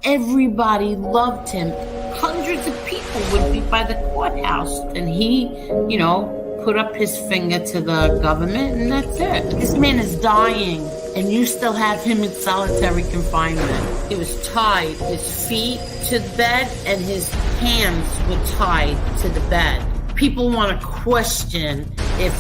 Everybody loved him. Hundreds of people would be by the courthouse, and he, put up his finger to the government, and that's it. This man is dying, and you still have him in solitary confinement. He was tied, his feet to the bed, and his hands were tied to the bed. People want to question if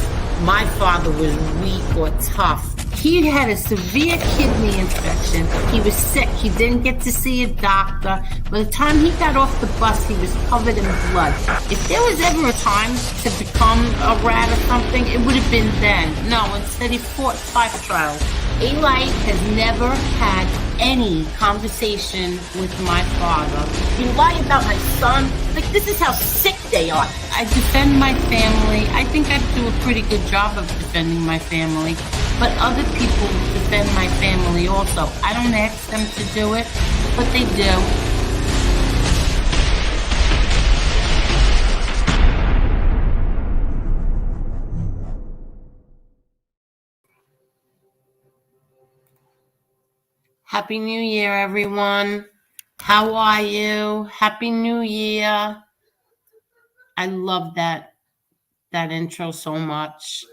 my father was weak or tough. He had a severe kidney infection. He was sick. He didn't get to see a doctor. By the time he got off the bus, he was covered in blood. If there was ever a time to become a rat or something, it would have been then. No, instead he fought 5 trials. Eli has never had any conversation with my father. You lie about my son? Like, this is how sick they are. I defend my family. I think I do a pretty good job of defending my family. But other people defend my family also. I don't ask them to do it, but they do. Happy New Year, everyone. How are you? Happy New Year. I love that intro so much.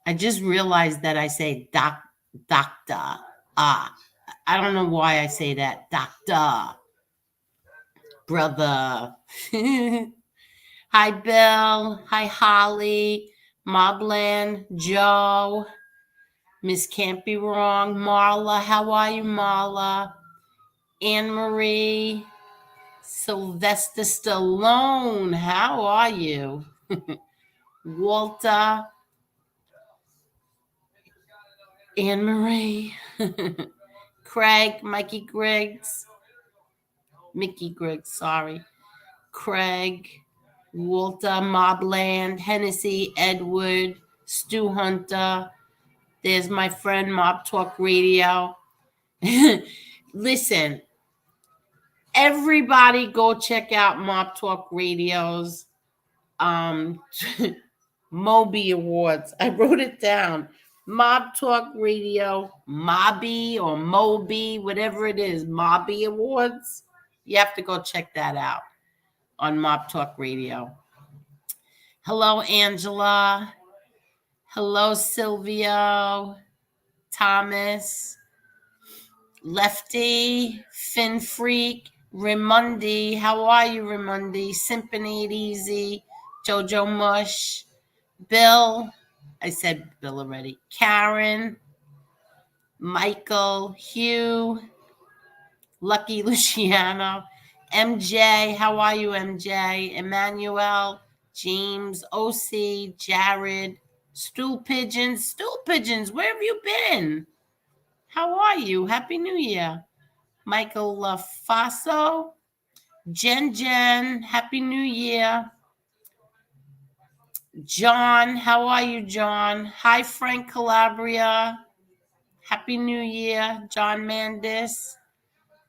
I just realized that I say doctor. I don't know why I say that. Doctor. Brother. Hi, Bill. Hi, Holly. Mobland. Joe. Miss Can't Be Wrong. Marla. How are you, Marla? Anne Marie. Sylvester Stallone. How are you? Walter. Anne Marie. Craig. Mikey Griggs. Mickey Griggs, sorry. Craig. Walter. Mobland. Hennessy. Edward. Stu Hunter. There's my friend Mob Talk Radio. Listen, everybody go check out Mob Talk Radio's Moby Awards. I wrote it down. Mob Talk Radio, Mobby or Moby, whatever it is, Mobby Awards. You have to go check that out on Mob Talk Radio. Hello, Angela. Hello, Silvio. Thomas. Lefty. Fin Freak. Ramundi. How are you, Ramundi? Symphony Easy. Jojo Mush. Bill. I said Bill already. Karen. Michael. Hugh. Lucky Luciano. MJ. How are you, MJ? Emmanuel. James. OC. Jared. Stool Pigeons. Where have you been? How are you? Happy New Year. Michael LaFaso. Jen. Happy New Year. John. How are you, John? Hi, Frank Calabria. Happy New Year. John Mandis.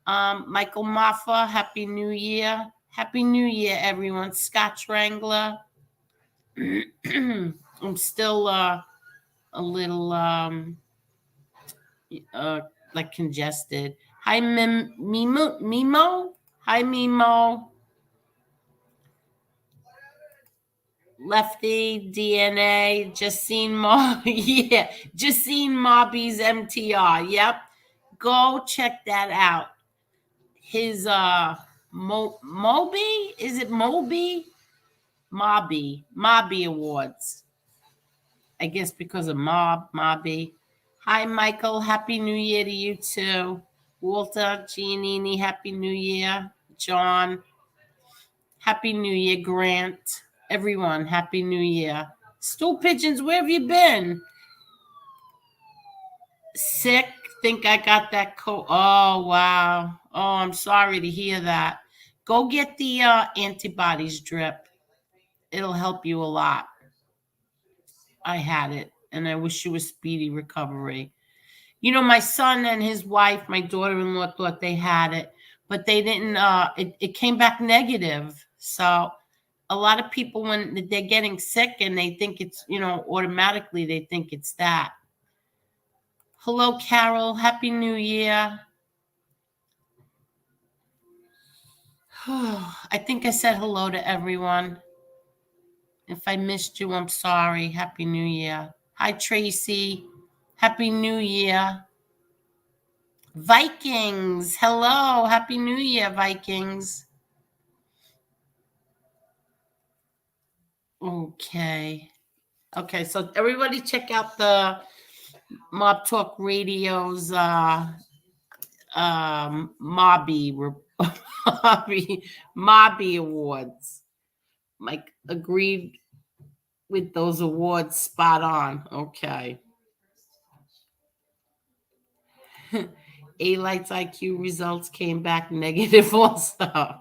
Michael Maffa. Happy New Year. Happy New Year, everyone. Scotch Wrangler. I'm still a little like congested. Hi, Mimo. Hi, Mimo. Lefty DNA. Justine yeah, Justine Mobby's MTR. Yep. Go check that out. His Moby? Is it Moby? Mobby Awards. I guess because of Mobby. Hi, Michael. Happy New Year to you too. Walter, Giannini, Happy New Year. John, Happy New Year. Grant, everyone, Happy New Year. Stool Pigeons, where have you been? Sick? Think I got that cold. Oh, wow. Oh, I'm sorry to hear that. Go get the antibodies drip. It'll help you a lot. I had it, and I wish you a speedy recovery. You know, my son and his wife, my daughter-in-law, thought they had it, but they didn't. It came back negative. So a lot of people, when they're getting sick and they think it's, automatically they think it's that. Hello, Carol. Happy New Year. I think I said hello to everyone. If I missed you, I'm sorry. Happy New Year. Hi, Tracy. Happy New Year. Vikings. Hello. Happy New Year, Vikings. Okay. Okay, so everybody check out the Mob Talk Radio's Mobby Mobby Awards. Mike agreed with those awards spot on. Okay. A-Light's IQ results came back negative also.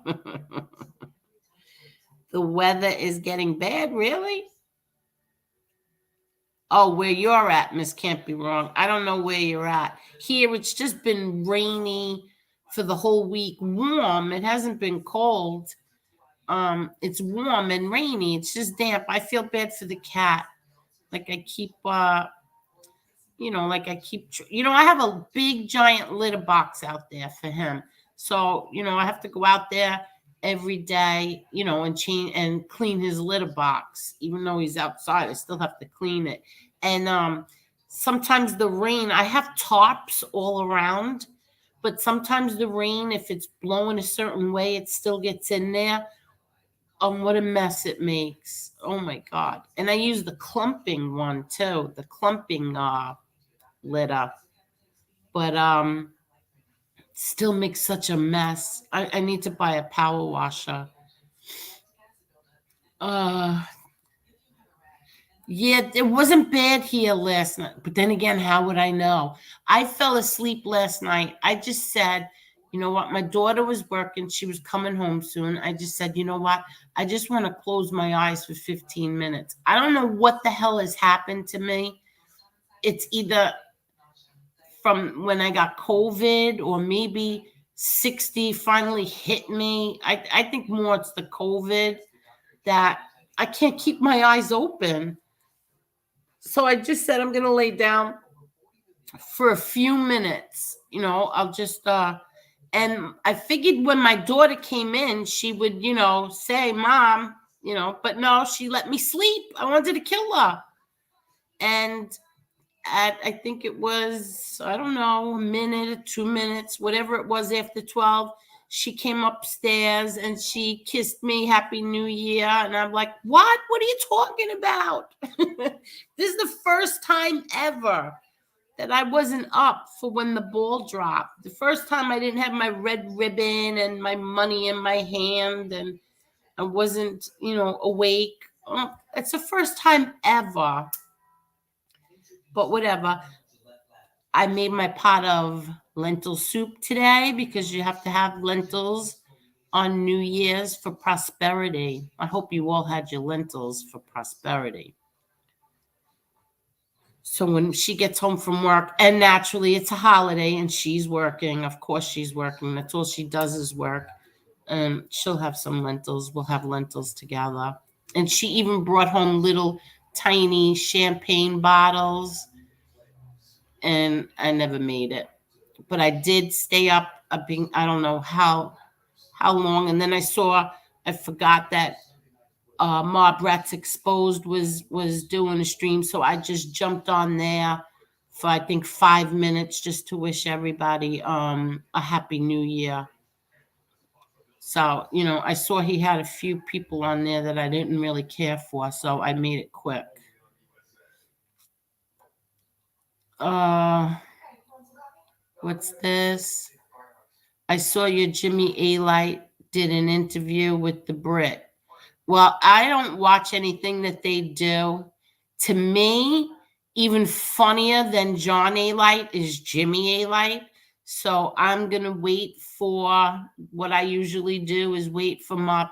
The weather is getting bad, really? Oh, where you're at, Miss Can't Be Wrong. I don't know where you're at. Here, it's just been rainy for the whole week. Warm. It hasn't been cold. It's warm and rainy. It's just damp. I feel bad for the cat. Like I keep I have a big giant litter box out there for him. So, I have to go out there every day, and change and clean his litter box. Even though he's outside, I still have to clean it. And sometimes the rain, I have tarps all around, but sometimes the rain, if it's blowing a certain way, it still gets in there. What a mess it makes. Oh my God. And I use the clumping one too, the clumping litter. But still makes such a mess. I need to buy a power washer. Yeah, it wasn't bad here last night. But then again, how would I know? I fell asleep last night. I just said, you know what? My daughter was working. She was coming home soon. I just said, you know what? I just want to close my eyes for 15 minutes. I don't know what the hell has happened to me. It's either from when I got COVID or maybe 60 finally hit me. I think more it's the COVID that I can't keep my eyes open. So I just said I'm going to lay down for a few minutes. I'll just and I figured when my daughter came in, she would, say, "Mom," but no, she let me sleep. I wanted to kill her. And at, I think it was, I don't know, a minute or 2 minutes, whatever it was after 12, she came upstairs and she kissed me, Happy New Year. And I'm like, what? What are you talking about? This is the first time ever that I wasn't up for when the ball dropped. The first time I didn't have my red ribbon and my money in my hand and I wasn't, awake. It's the first time ever. But whatever. I made my pot of lentil soup today because you have to have lentils on New Year's for prosperity. I hope you all had your lentils for prosperity. So when she gets home from work, and naturally it's a holiday and she's working, of course she's working. That's all she does is work. And she'll have some lentils. We'll have lentils together. And she even brought home little tiny champagne bottles. And I never made it. But I did stay up. I don't know how long. And then I forgot that Mob Rats Exposed was doing a stream, so I just jumped on there for I think 5 minutes just to wish everybody a happy new year. So I saw he had a few people on there that I didn't really care for, so I made it quick. What's this? I saw your Jimmy A-Light did an interview with the Brit. Well, I don't watch anything that they do. To me, even funnier than John A-Light is Jimmy A-Light. So I'm going to wait for what I usually do is wait for Mob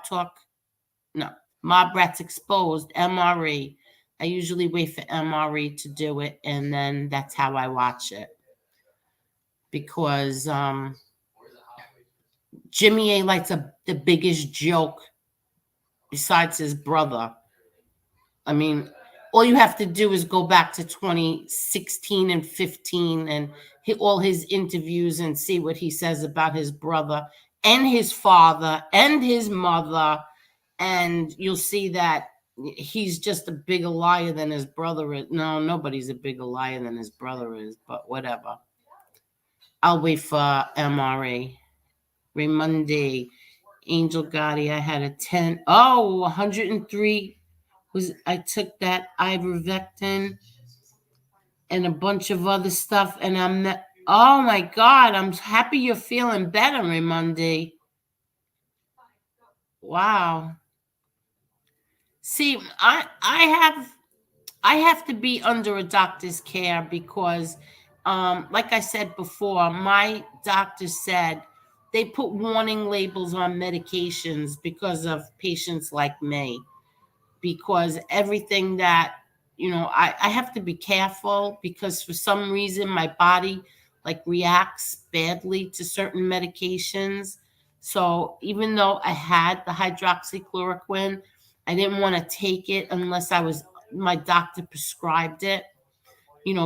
Rats Exposed, MRE. I usually wait for MRE to do it, and then that's how I watch it. Because Jimmy A-Light's the biggest joke besides his brother. I mean, all you have to do is go back to 2016 and 15 and all his interviews and see what he says about his brother. and his father and his mother, and you'll see that he's just a bigger liar than his brother is. No, nobody's a bigger liar than his brother is, but whatever. I'll wait for MRE. Raimundi, Angel Gotti, I had a 10. Oh, 103 I took that ivermectin and a bunch of other stuff, and I'm not, oh my God, I'm happy you're feeling better, Raimundi. Wow. See, I have to be under a doctor's care because, like I said before, my doctor said they put warning labels on medications because of patients like me. Because everything that, I have to be careful because for some reason my body like reacts badly to certain medications. So even though I had the hydroxychloroquine, I didn't want to take it unless my doctor prescribed it,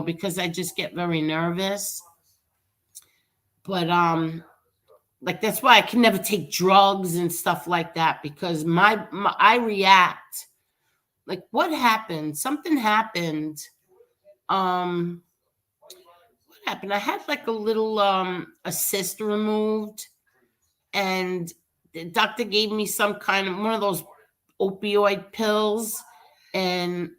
because I just get very nervous. But like that's why I can never take drugs and stuff like that because I react. Like what happened? Something happened. Um what happened? I had like a little a cyst removed, and the doctor gave me some kind of one of those opioid pills, and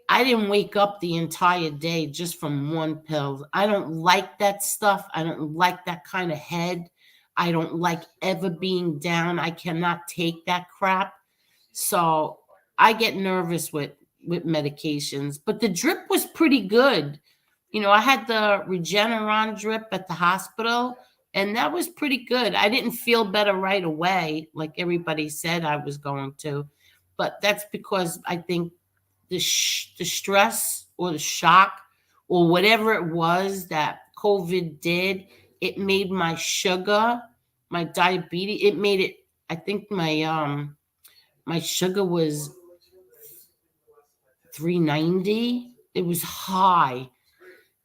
I didn't wake up the entire day just from one pill. I don't like that stuff. I don't like that kind of head. I don't like ever being down. I cannot take that crap. So I get nervous with medications, but the drip was pretty good. I had the Regeneron drip at the hospital, and that was pretty good. I didn't feel better right away, like everybody said I was going to, but that's because I think the stress or the shock or whatever it was that COVID did, it made my sugar, my diabetes, it made it. I think my sugar was 390. It was high.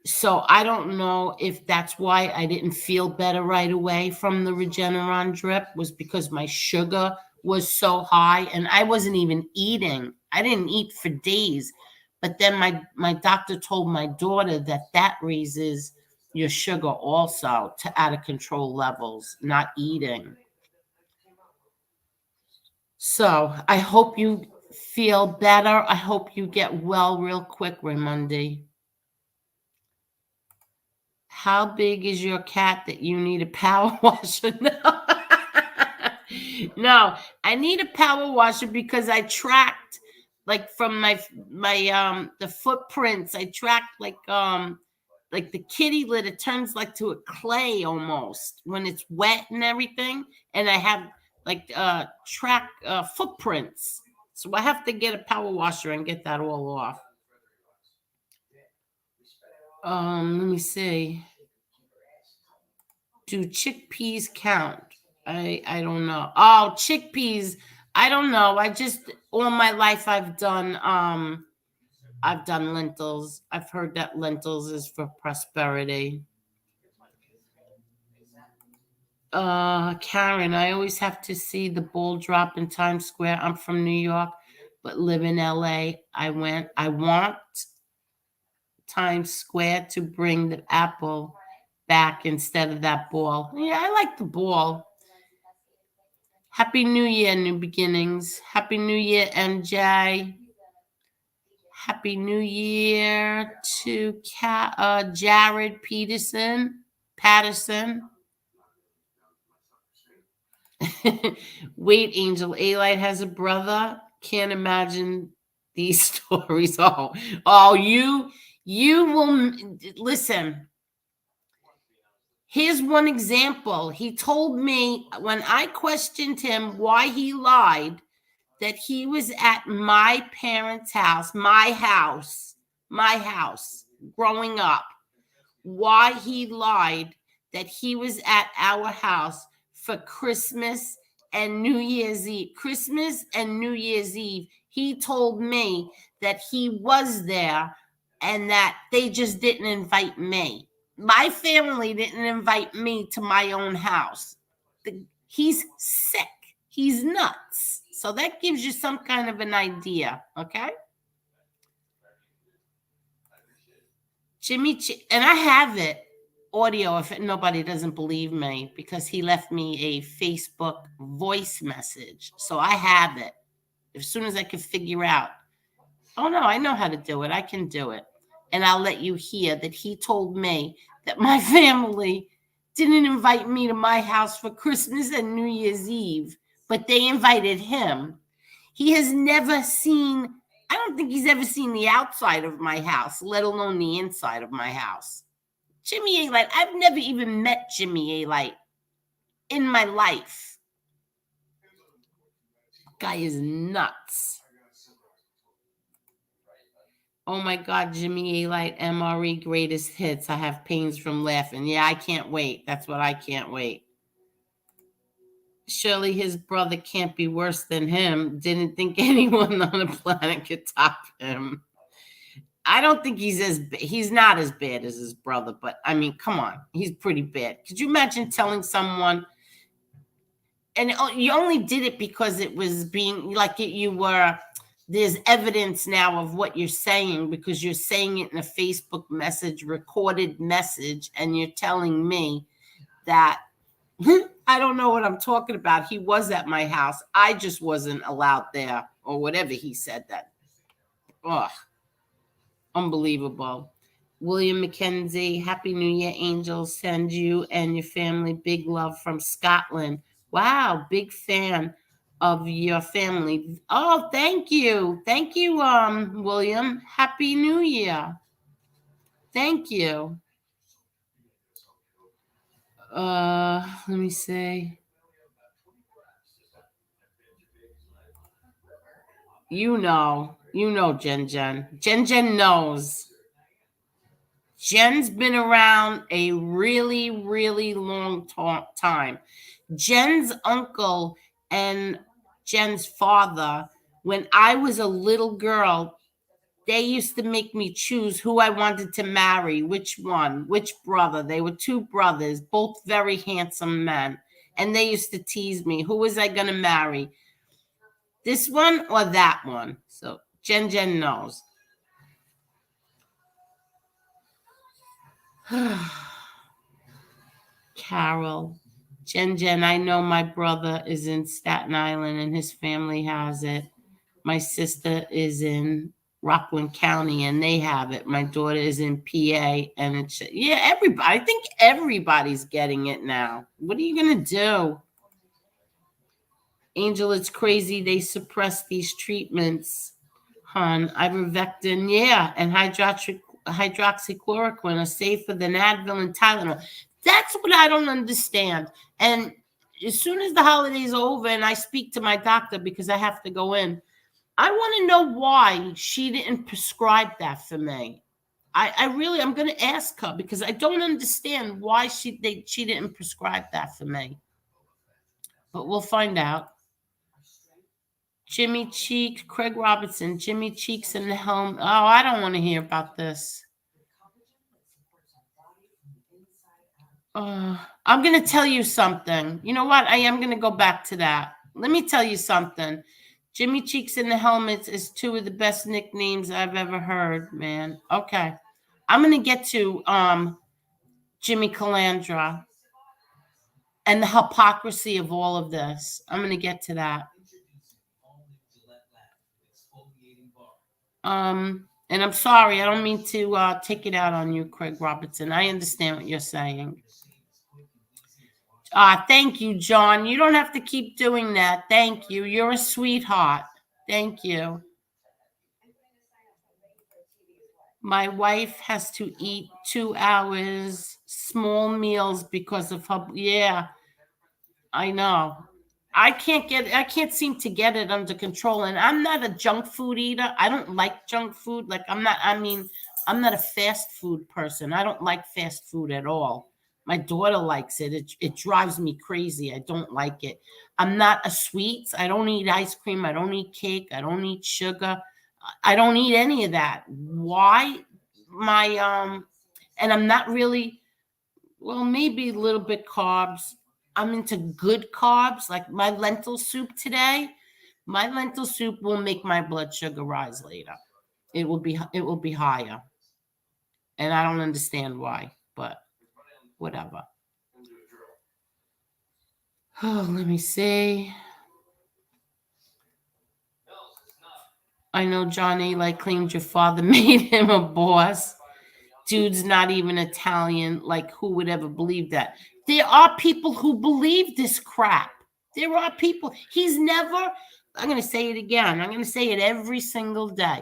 So I don't know if that's why I didn't feel better right away from the Regeneron drip, was because my sugar was so high and I wasn't even eating. I didn't eat for days. But then my doctor told my daughter that raises your sugar also to out of control levels, not eating. So I hope you feel better. I hope you get well real quick, Raimundi. How big is your cat that you need a power washer? No. No, I need a power washer because I tracked like from my the footprints. I tracked like the kitty litter turns like to a clay almost when it's wet and everything. And I have like track footprints. So I have to get a power washer and get that all off. Let me see. Do chickpeas count? I don't know. Oh, chickpeas. I don't know. I just all my life I've done lentils. I've heard that lentils is for prosperity. Karen, I always have to see the ball drop in Times Square. I'm from New York, but live in LA. I want Times Square to bring the apple back instead of that ball. Yeah, I like the ball. Happy New Year, new beginnings. Happy New Year, MJ. Happy New Year to Jared Patterson. Wait, Angel, A-Light has a brother. Can't imagine these stories. Oh, you will listen. Here's one example. He told me when I questioned him why he lied that he was at my parents' house, my house, growing up. Why he lied that he was at our house for Christmas and New Year's Eve. Christmas and New Year's Eve. He told me that he was there and that they just didn't invite me. My family didn't invite me to my own house. He's sick. He's nuts. So that gives you some kind of an idea, okay? And I have it audio if nobody doesn't believe me, because he left me a Facebook voice message. So I have it as soon as I can figure out. Oh no, I know how to do it. I can do it. And I'll let you hear that he told me that my family didn't invite me to my house for Christmas and New Year's Eve, but they invited him. He has never seen, I don't think he's ever seen the outside of my house, let alone the inside of my house. Jimmy A. Light, I've never even met Jimmy A. Light in my life. Guy is nuts. Oh my God, Jimmy A. Light, MRE greatest hits. I have pains from laughing. Yeah, I can't wait. That's what I can't wait. Surely his brother can't be worse than him. Didn't think anyone on the planet could top him. I don't think he's not as bad as his brother, but I mean, come on, he's pretty bad. Could you imagine telling someone, and you only did it because it was being like you were, there's evidence now of what you're saying because you're saying it in a Facebook message, recorded message, and you're telling me that I don't know what I'm talking about. He was at my house. I just wasn't allowed there, or whatever he said that. Ugh. Unbelievable. William McKenzie, Happy New Year, angels. Send you and your family big love from Scotland. Wow, big fan of your family. Oh, thank you. Thank you, William. Happy New Year. Thank you. Let me see. You know, Jen. Jen knows. Jen's been around a really, really long time. Jen's uncle and Jen's father, when I was a little girl, they used to make me choose who I wanted to marry, which brother. They were two brothers, both very handsome men. And they used to tease me, who was I going to marry? This one or that one? So Jen knows. Carol, Jen, I know my brother is in Staten Island and his family has it. My sister is in Rockland County and they have it. My daughter is in PA and it's, yeah, everybody. I think everybody's getting it now. What are you going to do? Angel, it's crazy. They suppress these treatments. Hon, ivermectin, yeah, and hydroxychloroquine are safer than Advil and Tylenol. That's what I don't understand. And as soon as the holidays are over and I speak to my doctor because I have to go in, I want to know why she didn't prescribe that for me. I'm going to ask her because I don't understand why she didn't prescribe that for me. But we'll find out. Jimmy Cheeks, Craig Robertson, Jimmy Cheeks in the helm. Oh, I don't want to hear about this. I'm going to tell you something. You know what? I am going to go back to that. Let me tell you something. Jimmy Cheeks in the Helmets is two of the best nicknames I've ever heard, man. Okay. I'm going to get to Jimmy Calandra and the hypocrisy of all of this. I'm going to get to that. And I'm sorry, I don't mean to take it out on you, Craig Robertson. I understand what you're saying. Thank you, John. You don't have to keep doing that. Thank you. You're a sweetheart. Thank you. My wife has to eat 2 hours small meals because of her. Yeah, I know. I can't seem to get it under control. And I'm not a junk food eater. I don't like junk food. Like I'm not a fast food person. I don't like fast food at all. My daughter likes it. It drives me crazy. I don't like it. I'm not a sweets. I don't eat ice cream. I don't eat cake. I don't eat sugar. I don't eat any of that. Why? And I'm not really, well, maybe a little bit carbs. I'm into good carbs, like my lentil soup today. My lentil soup will make my blood sugar rise later. It will be higher. And I don't understand why, but whatever. Oh, let me see. I know Johnny like claimed your father made him a boss. Dude's not even Italian. Like, who would ever believe that? There are people who believe this crap. There are people. He's never, I'm going to say it again. I'm going to say it every single day.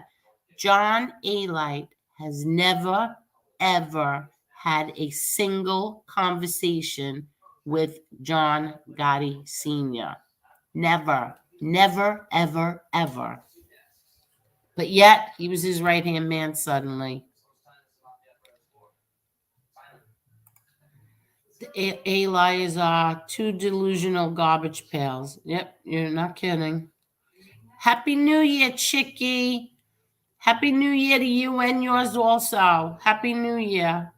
John Alite has never, ever had a single conversation with John Gotti Sr. Never, never, ever, ever. But yet, he was his right-hand man suddenly. Allies are two delusional garbage pails. Yep, you're not kidding. Happy New Year, Chicky. Happy New Year to you and yours also. Happy New Year.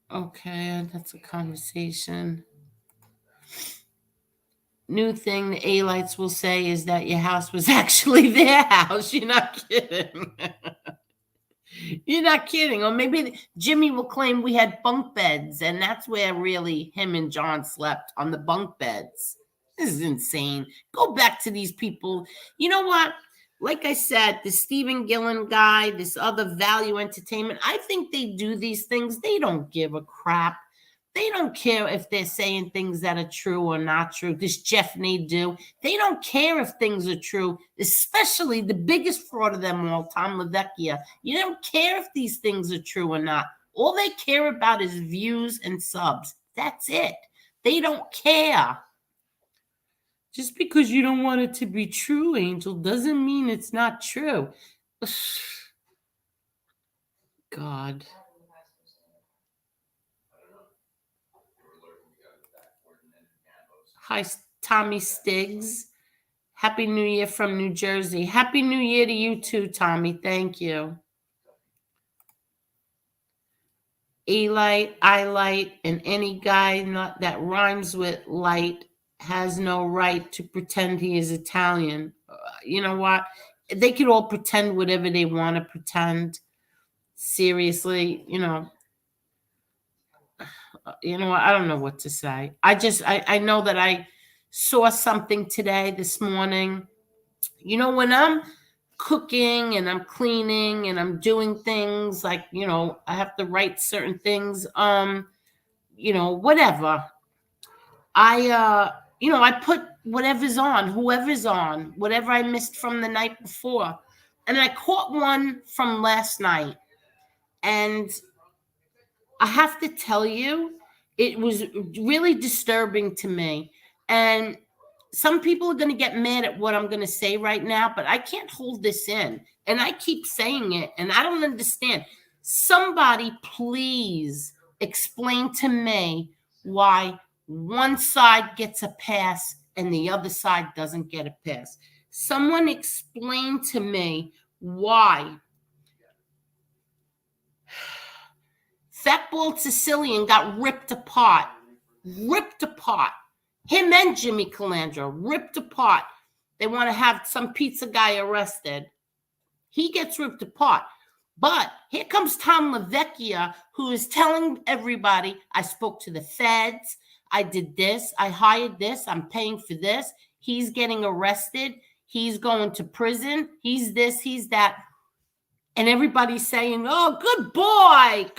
Okay, that's a conversation. New thing the A-lights will say is that your house was actually their house. You're not kidding. You're not kidding. Or maybe Jimmy will claim we had bunk beds, and that's where really him and John slept, on the bunk beds. This is insane. Go back to these people. You know what? Like I said, the Stephen Gillen guy, this other Value Entertainment, I think they do these things. They don't give a crap. They don't care if they're saying things that are true or not true. This Jeff Nadeau, they don't care if things are true, especially the biggest fraud of them all, Tom LaVecchia. You don't care if these things are true or not. All they care about is views and subs. That's it. They don't care. Just because you don't want it to be true, Angel, doesn't mean it's not true. God. Hi, Tommy Stiggs. Happy New Year from New Jersey. Happy New Year to you too, Tommy. Thank you. A-light, I-light, and any guy that rhymes with light has no right to pretend he is Italian. You know what? They could all pretend whatever they want to pretend. Seriously, you know what? I don't know what to say. I know that I saw something today, this morning. You know, when I'm cooking and I'm cleaning and I'm doing things like, I have to write certain things, whatever. I put whatever's on, whoever's on, whatever I missed from the night before. And I caught one from last night. And I have to tell you, it was really disturbing to me. And some people are going to get mad at what I'm going to say right now, but I can't hold this in. And I keep saying it, and I don't understand. Somebody please explain to me why one side gets a pass and the other side doesn't get a pass. Someone explain to me why Fatball Sicilian got ripped apart. Him and Jimmy Calandra ripped apart. They want to have some pizza guy arrested. He gets ripped apart. But here comes Tom LaVecchia, who is telling everybody, I spoke to the feds, I did this, I hired this, I'm paying for this. He's getting arrested. He's going to prison. He's this, he's that. And everybody's saying, oh, good boy,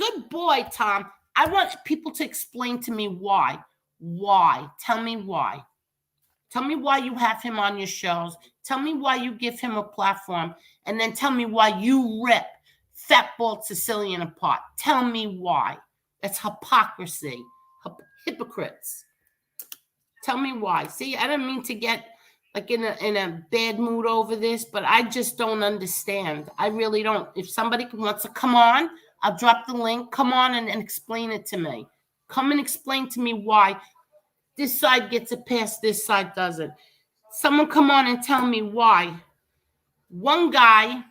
Tom. I want people to explain to me why. Why? Tell me why. Tell me why you have him on your shows. Tell me why you give him a platform. And then tell me why you rip Fatball Sicilian apart. Tell me why. That's hypocrisy. Hypocrites. Tell me why. See, I don't mean to get like in a bad mood over this, but I just don't understand. I really don't. If somebody wants to come on, I'll drop the link. Come on and explain it to me. Come and explain to me why this side gets a pass, this side doesn't. Someone come on and tell me why. One guy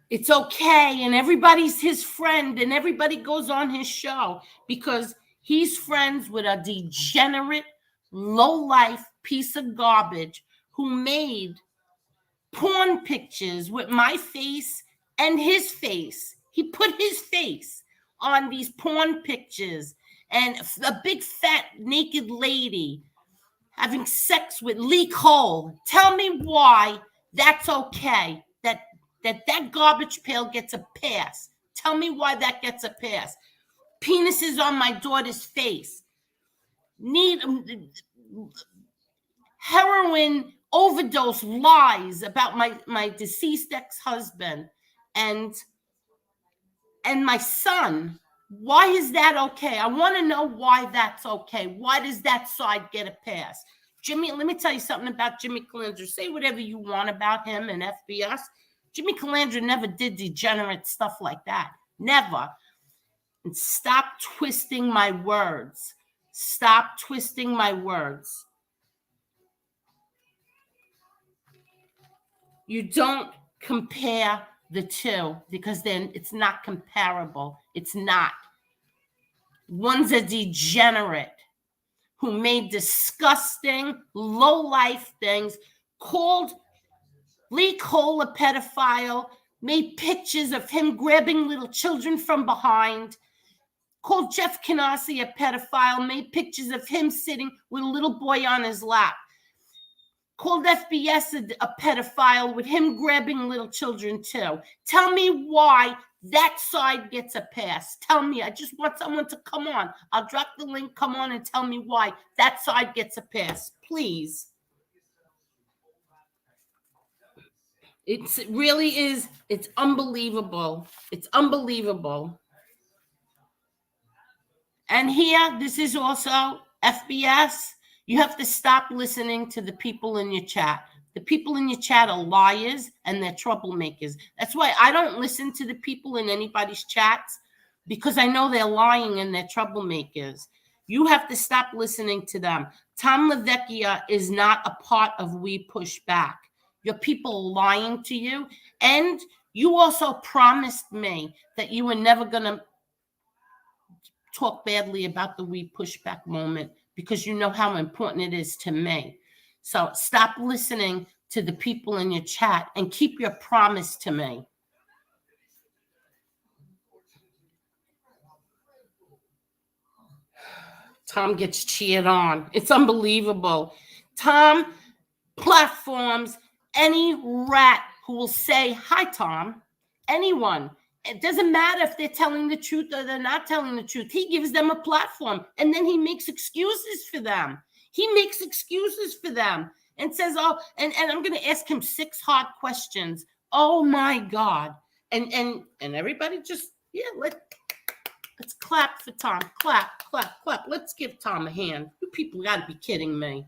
It's okay, and everybody's his friend, and everybody goes on his show because he's friends with a degenerate, low-life piece of garbage who made porn pictures with my face and his face. He put his face on these porn pictures, and a big fat naked lady having sex with Lee Cole. Tell me why that's okay. That garbage pail gets a pass. Tell me why that gets a pass. Penises on my daughter's face. Need heroin overdose lies about my deceased ex-husband and my son. Why is that okay? I want to know why that's okay. Why does that side get a pass? Jimmy, let me tell you something about Jimmy Calandra. Say whatever you want about him and FBS. Jimmy Calandra never did degenerate stuff like that. Never. And stop twisting my words. Stop twisting my words. You don't compare the two because then it's not comparable. It's not. One's a degenerate who made disgusting, low-life things, called Lee Cole a pedophile, made pictures of him grabbing little children from behind, called Jeff Canassi a pedophile, made pictures of him sitting with a little boy on his lap, called FBS a pedophile with him grabbing little children too. Tell me why that side gets a pass. Tell me. I just want someone to come on. I'll drop the link. Come on and tell me why that side gets a pass, please. It really is. It's unbelievable. It's unbelievable. And here, this is also FBS. You have to stop listening to the people in your chat. The people in your chat are liars and they're troublemakers. That's why I don't listen to the people in anybody's chats, because I know they're lying and they're troublemakers. You have to stop listening to them. Tom LaVecchia is not a part of We Push Back. Your people are lying to you. And you also promised me that you were never going to talk badly about the We Push Back moment, because you know how important it is to me. So stop listening to the people in your chat and keep your promise to me. Tom gets cheered on. It's unbelievable. Tom platforms any rat who will say, hi, Tom. Anyone. It doesn't matter if they're telling the truth or they're not telling the truth. He gives them a platform, and then he makes excuses for them. He makes excuses for them and says, oh, and I'm going to ask him 6 hard questions. Oh, my God. And everybody just, yeah, let's clap for Tom. Clap, clap, clap. Let's give Tom a hand. You people got to be kidding me.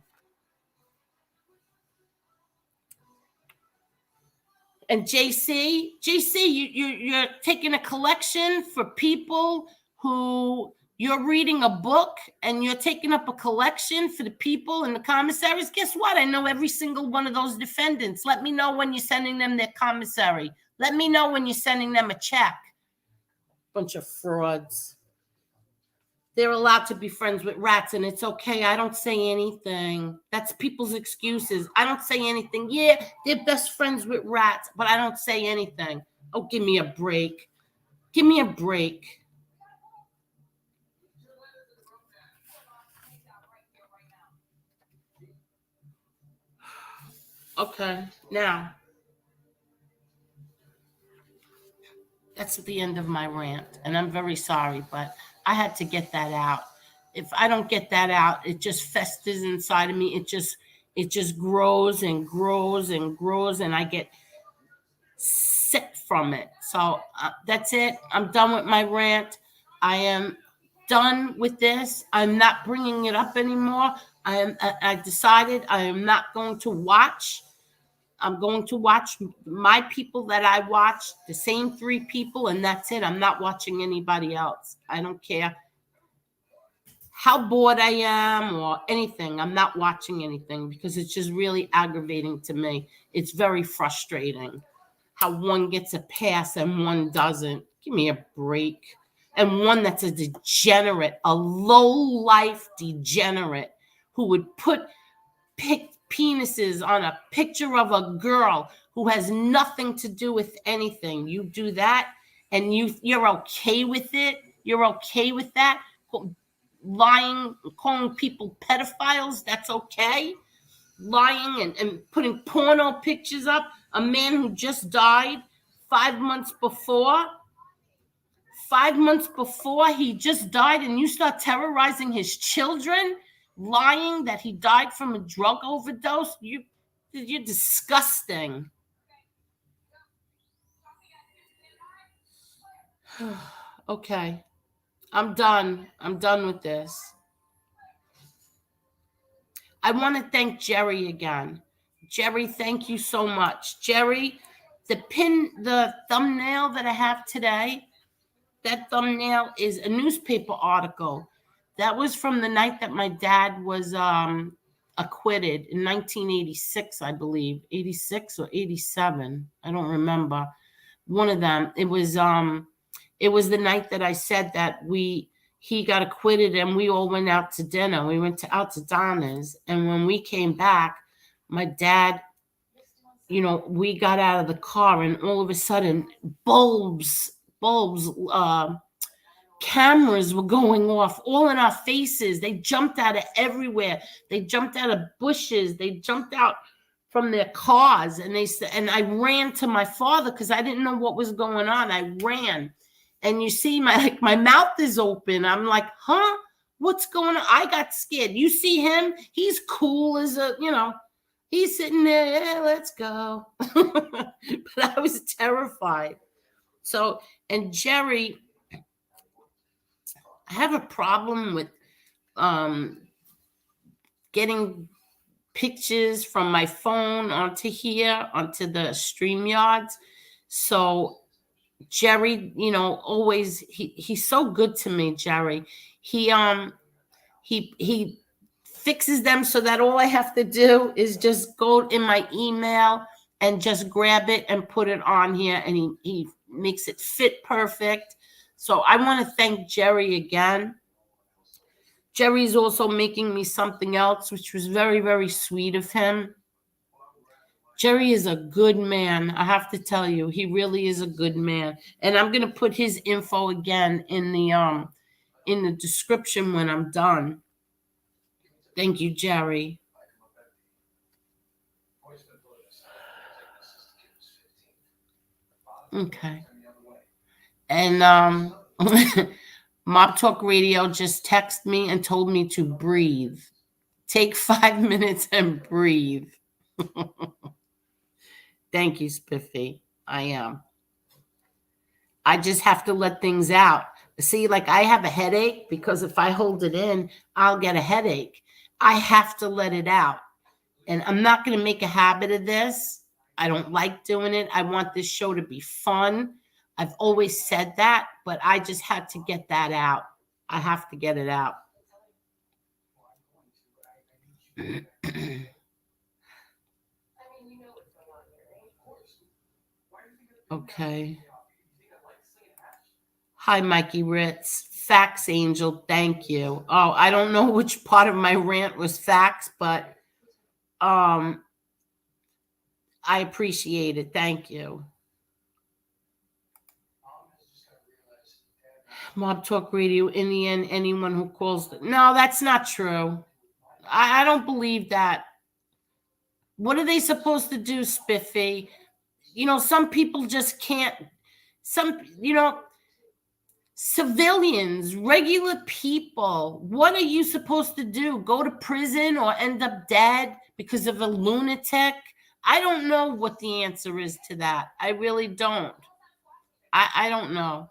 And JC, you're taking a collection for people who you're reading a book, and you're taking up a collection for the people in the commissaries. Guess what? I know every single one of those defendants. Let me know when you're sending them their commissary. Let me know when you're sending them a check. Bunch of frauds. They're allowed to be friends with rats, and it's okay. I don't say anything. That's people's excuses. I don't say anything. Yeah, they're best friends with rats, but I don't say anything. Oh, give me a break. Give me a break. Okay, now, that's the end of my rant, and I'm very sorry, but I had to get that out. If I don't get that out, it just festers inside of me. It just grows and grows and grows, and I get sick from it. So that's it. I'm done with my rant. I am done with this. I'm not bringing it up anymore. I decided I am not going to watch. I'm going to watch my people that I watch, the same 3 people, and that's it. I'm not watching anybody else. I don't care how bored I am or anything. I'm not watching anything because it's just really aggravating to me. It's very frustrating. how one gets a pass and one doesn't. Give me a break. And one that's a degenerate, a low-life degenerate who would put penises on a picture of a girl who has nothing to do with anything. You do that and you're okay with it. You're okay with that. Lying, calling people pedophiles, that's okay. Lying and putting porno pictures up. A man who just died 5 months before. 5 months before he just died, and you start terrorizing his children, lying that he died from a drug overdose. You're disgusting. Okay, I'm done. I'm done with this. I want to thank Jerry again. Jerry, thank you so much. Jerry, the thumbnail that I have today, that thumbnail is a newspaper article. That was from the night that my dad was acquitted in 1986, I believe. 86 or 87. I don't remember. One of them. It was the night that I said that he got acquitted and we all went out to dinner. We went out to Donna's, and when we came back, my dad, we got out of the car and all of a sudden bulbs, cameras were going off all in our faces. They jumped out of everywhere. They jumped out of bushes. They jumped out from their cars, and I ran to my father because I didn't know what was going on. I ran, and you see my mouth is open. I'm like, huh? What's going on? I got scared. You see him? He's cool as he's sitting there. Yeah, let's go. But I was terrified. So, and Jerry, I have a problem with getting pictures from my phone onto the StreamYards. So Jerry, always he's so good to me, Jerry. He fixes them so that all I have to do is just go in my email and just grab it and put it on here, and he makes it fit perfect. So I want to thank Jerry again. Jerry's also making me something else, which was very, very sweet of him. Jerry is a good man. I have to tell you, he really is a good man. And I'm going to put his info again in the description when I'm done. Thank you, Jerry. Okay. And Mob Talk Radio just texted me and told me to breathe. Take 5 minutes and breathe. Thank you, Spiffy. I am. I just have to let things out. See, like I have a headache because if I hold it in, I'll get a headache. I have to let it out. And I'm not going to make a habit of this. I don't like doing it. I want this show to be fun. I've always said that, but I just had to get that out. I have to get it out. Okay. Hi, Mikey Ritz. Fax Angel, thank you. Oh, I don't know which part of my rant was facts, but I appreciate it. Thank you. Mob Talk Radio, in the end, anyone who calls... No, that's not true. I don't believe that. What are they supposed to do, Spiffy? Some people just can't... Civilians, regular people, what are you supposed to do? Go to prison or end up dead because of a lunatic? I don't know what the answer is to that. I really don't. I don't know.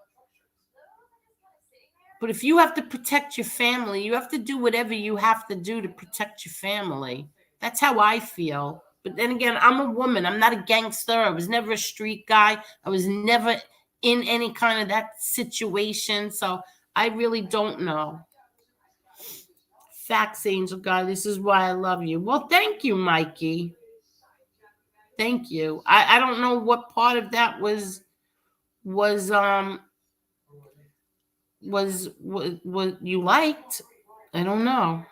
But if you have to protect your family, you have to do whatever you have to do to protect your family. That's how I feel. But then again, I'm a woman. I'm not a gangster. I was never a street guy. I was never in any kind of that situation. So I really don't know. Facts, Angel God. This is why I love you. Well, thank you, Mikey. Thank you. I don't know what part of that was was you liked. I don't know.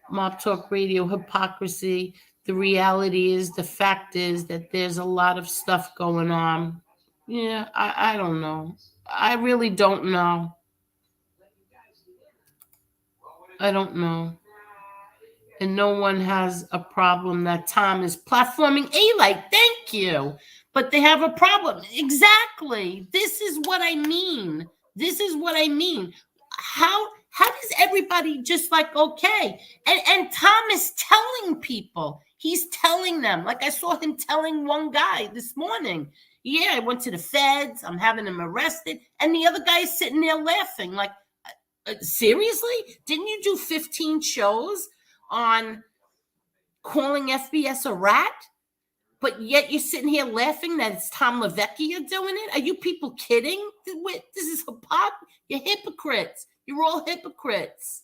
Mob Talk Radio, hypocrisy. The reality is, the fact is that there's a lot of stuff going on. Yeah, I don't know. I really don't know. I don't know. And no one has a problem that Tom is platforming A-Light. Thank you. But they have a problem. Exactly. This is what I mean. This is what I mean. How does everybody just like, okay? And Tom is telling people. He's telling them. Like I saw him telling one guy this morning. Yeah, I went to the feds. I'm having him arrested. And the other guy is sitting there laughing. Like, seriously? Didn't you do 15 shows on calling FBS a rat? But yet you're sitting here laughing that it's Tom Lavecchia doing it? Are you people kidding? This is You're hypocrites. You're all hypocrites.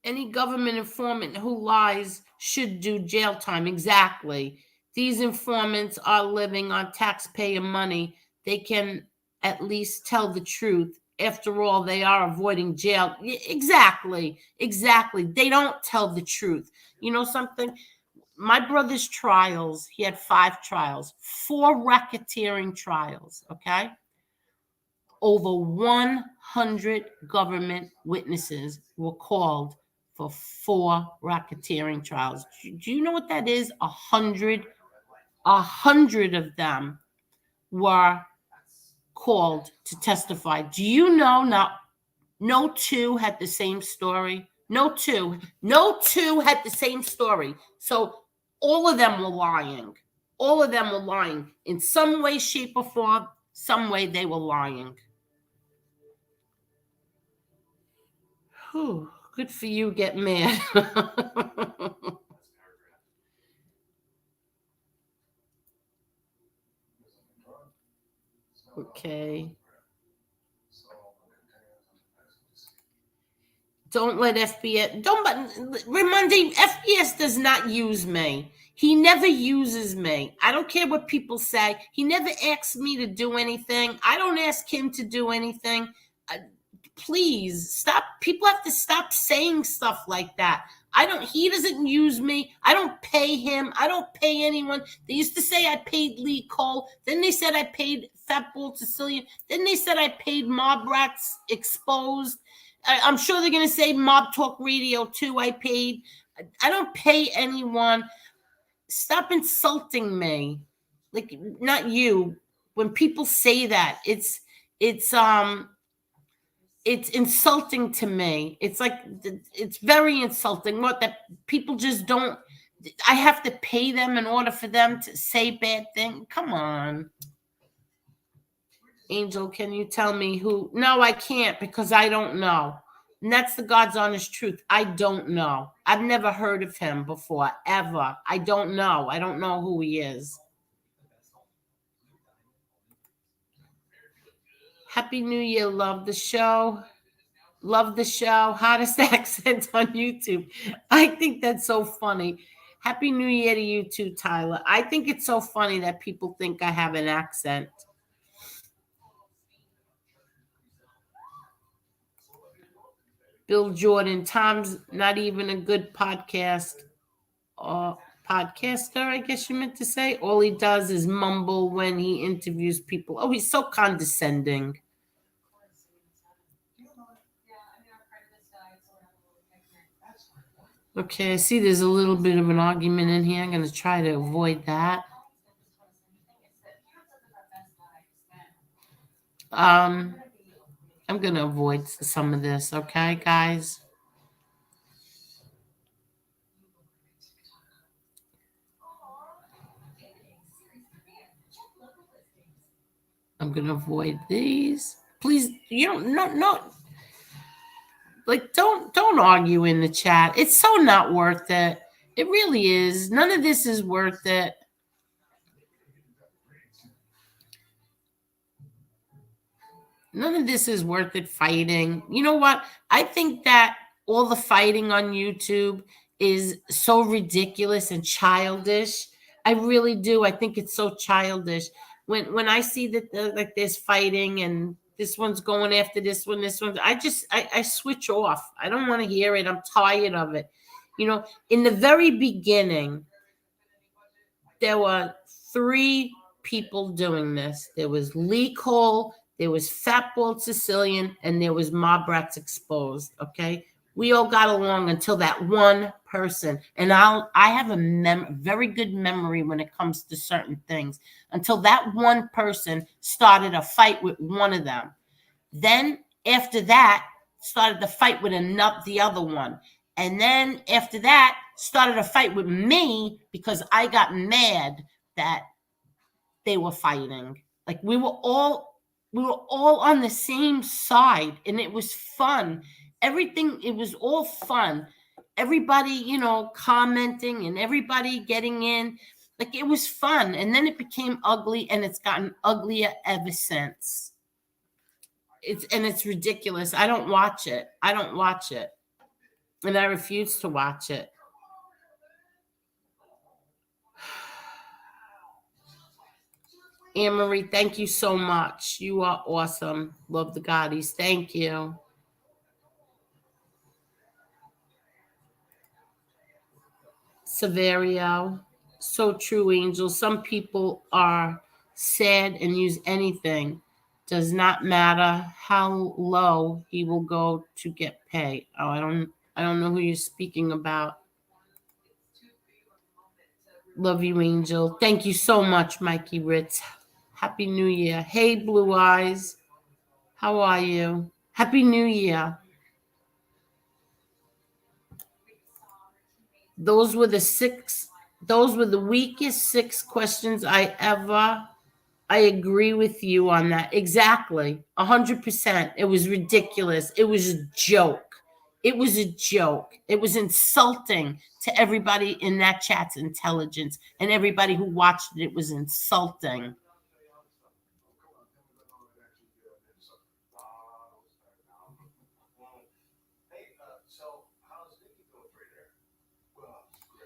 Any government informant who lies should do jail time. Exactly. These informants are living on taxpayer money. They can at least tell the truth. After all, they are avoiding jail. Exactly. Exactly. They don't tell the truth. You know something? My brother's trials, he had 5 trials, 4 racketeering trials, okay? Over 100 government witnesses were called for 4 racketeering trials. Do you know what that is? 100 of them were called to testify. Do you know no 2 had the same story? No two had the same story. So all of them were lying. All of them were lying. In some way, shape, or form, some way they were lying. Whew, good for you, get mad. Okay. Don't let FBS, Raimondi, FBS does not use me. He never uses me. I don't care what people say. He never asks me to do anything. I don't ask him to do anything. Please stop. People have to stop saying stuff like that. He doesn't use me. I don't pay him. I don't pay anyone. They used to say I paid Lee Cole. Then they said I paid Fatbull Sicilian. Then they said I paid Mob Rats Exposed. I'm sure they're going to say Mob Talk Radio too. I paid. I don't pay anyone. Stop insulting me. Like, not you. When people say that, it's insulting to me. It's like, it's very insulting. What, that people just don't, I have to pay them in order for them to say bad things? Come on. Angel, can you tell me who? No, I can't, because I don't know. And that's the God's honest truth. I don't know. I've never heard of him before, ever. I don't know. I don't know who he is. Happy New Year. Love the show. Love the show. Hottest accent on YouTube. I think that's so funny. Happy New Year to you too, Tyler. I think it's so funny that people think I have an accent. Bill Jordan, Tom's not even a good podcaster, I guess you meant to say. All he does is mumble when he interviews people. Oh, he's so condescending. Okay, I see there's a little bit of an argument in here. I'm going to try to avoid that. I'm going to avoid some of this, okay, guys? I'm going to avoid these. Please, no. Like, don't argue in the chat. It's so not worth it. It really is. None of this is worth it. None of this is worth it fighting. You know what? I think that all the fighting on YouTube is so ridiculous and childish. I really do. I think it's so childish. When I see that like there's fighting and this one's going after this one, I switch off. I don't want to hear it. I'm tired of it. In the very beginning, there were three people doing this. There was Lee Cole, there was Fatball Sicilian, and there was Mob Rats Exposed. Okay, we all got along until that one person. And I have a very good memory when it comes to certain things. Until that one person started a fight with one of them. Then after that, started the fight with the other one. And then after that, started a fight with me because I got mad that they were fighting. Like we were all on the same side, and it was fun. Everything, it was all fun. Everybody, commenting and everybody getting in. Like it was fun. And then it became ugly, and it's gotten uglier ever since. It's ridiculous. I don't watch it. And I refuse to watch it. Anne-Marie, thank you so much. You are awesome. Love the Gottis. Thank you. Severio, so true, Angel. Some people are sad and use anything. Does not matter how low he will go to get pay. Oh, I don't know who you're speaking about. Love you, Angel. Thank you so much, Mikey Ritz. Happy New Year. Hey, Blue Eyes. How are you? Happy New Year. Those were the weakest 6 questions I agree with you on that. Exactly. 100%. It was ridiculous. It was a joke. It was a joke. It was insulting to everybody in that chat's intelligence, and everybody who watched it. It was insulting.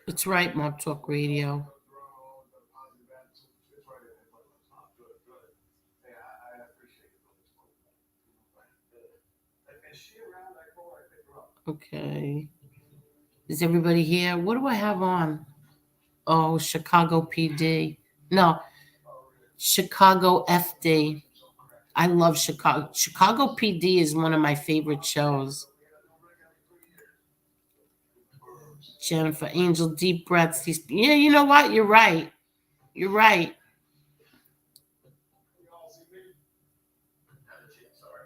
It's right, Mob Talk Radio. Okay. Is everybody here? What do I have on? Oh, Chicago PD. No, Chicago FD. I love Chicago. Chicago PD is one of my favorite shows. Jennifer Angel, deep breaths. Yeah, you know what? You're right. You're right.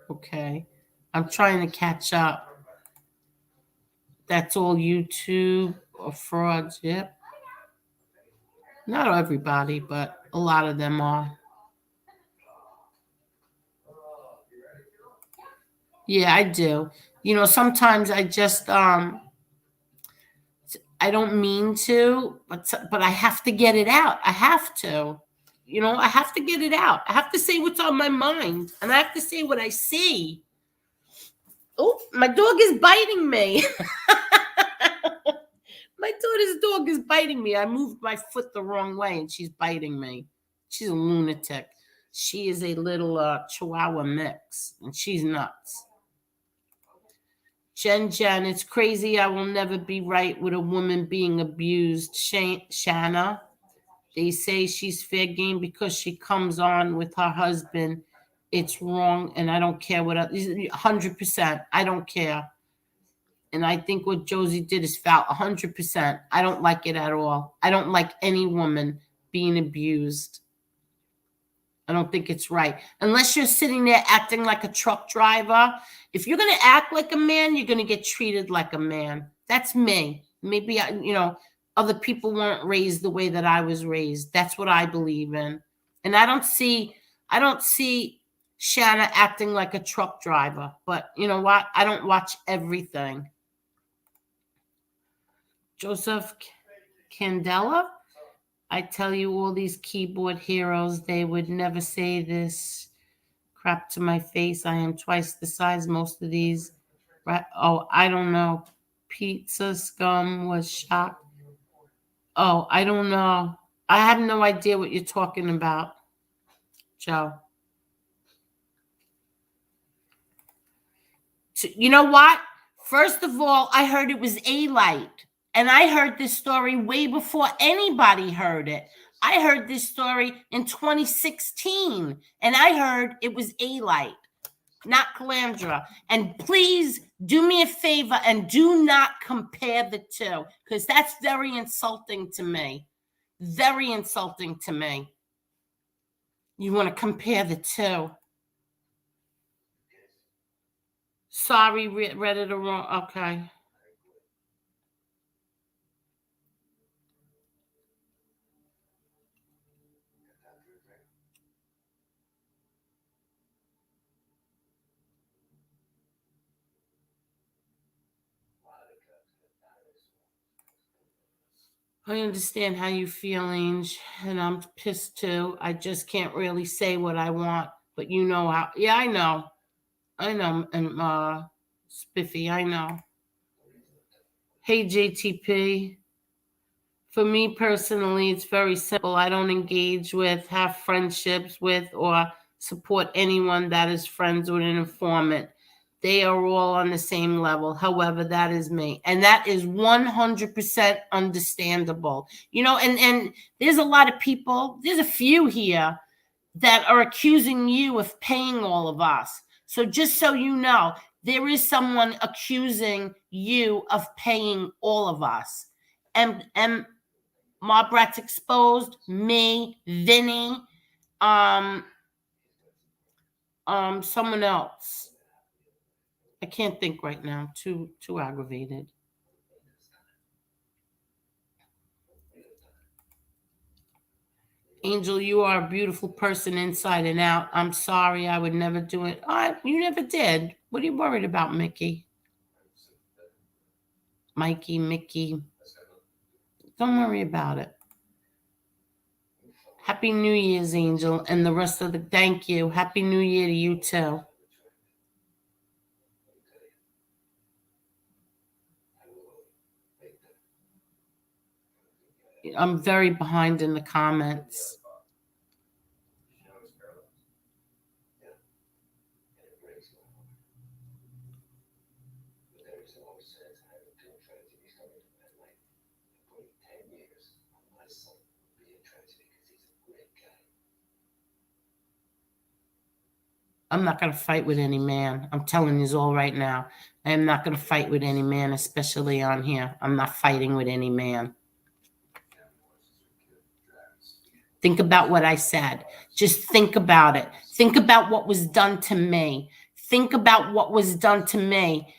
Okay. I'm trying to catch up. That's all YouTube or frauds. Yep. Not everybody, but a lot of them are. Yeah, I do. Sometimes I just I don't mean to, but I have to get it out. I have to. I have to get it out. I have to say what's on my mind, and I have to say what I see. Oh, my dog is biting me. My daughter's dog is biting me. I moved my foot the wrong way, and she's biting me. She's a lunatic. She is a little Chihuahua mix, and she's nuts. Jen, it's crazy. I will never be right with a woman being abused. Shanna, they say she's fair game because she comes on with her husband. It's wrong, and I don't care what 100%. I don't care. And I think what Josie did is foul 100%. I don't like it at all. I don't like any woman being abused. I don't think it's right. Unless you're sitting there acting like a truck driver. If you're going to act like a man, you're going to get treated like a man. That's me. Maybe, other people weren't raised the way that I was raised. That's what I believe in. And I don't see Shanna acting like a truck driver. But you know what? I don't watch everything. Joseph Candela? I tell you, all these keyboard heroes, they would never say this crap to my face. I am twice the size most of these Right? Oh, I don't know. Pizza scum was shot. Oh, I don't know. I have no idea what you're talking about, Joe. You know what? First of all, I heard it was A-Light. And I heard this story way before anybody heard it. I heard this story in 2016. And I heard it was A-Light, not Calandra. And please do me a favor and do not compare the two, because that's very insulting to me. Very insulting to me. You want to compare the two. Sorry, read it wrong. Okay. I understand how you feel, Ange, and I'm pissed too. I just can't really say what I want, but you know how. Yeah, I know. I know, and Spiffy, I know. Hey, JTP. For me personally, it's very simple. I don't engage with, have friendships with, or support anyone that is friends with an informant. They are all on the same level. However, that is me. And that is 100% understandable. You know, and there's a lot of people, there's a few here that are accusing you of paying all of us. So just so you know, there is someone accusing you of paying all of us. And Mob Rats Exposed, me, Vinny, someone else. I can't think right now. Too aggravated. Angel, you are a beautiful person inside and out. I'm sorry, I would never do it. You never did. What are you worried about, Mickey? Mikey, Mickey. Don't worry about it. Happy New Year's, Angel, and the rest of the. Thank you. Happy New Year to you too. I'm very behind in the comments. I'm not going to fight with any man. I'm telling you all right now. I am not going to fight with any man, especially on here. I'm not fighting with any man. Think about what I said. Just think about it. Think about what was done to me. Think about what was done to me.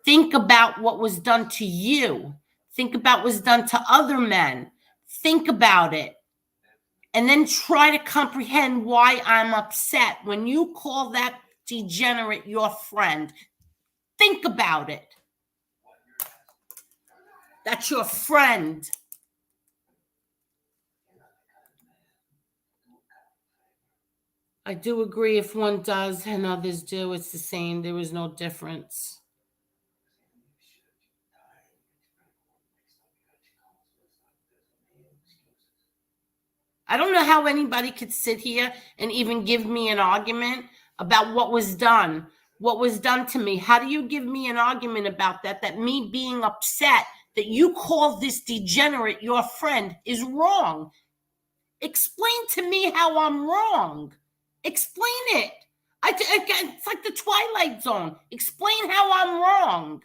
Think about what was done to you. Think about what was done to other men. Think about it. And then try to comprehend why I'm upset when you call that degenerate your friend. Think about it. That's your friend. I do agree, if one does and others do, it's the same. There is no difference. I don't know how anybody could sit here and even give me an argument about what was done to me. How do you give me an argument about that? That me being upset that you call this degenerate your friend is wrong. Explain to me how I'm wrong. Explain it. It's like the Twilight Zone. Explain how I'm wrong.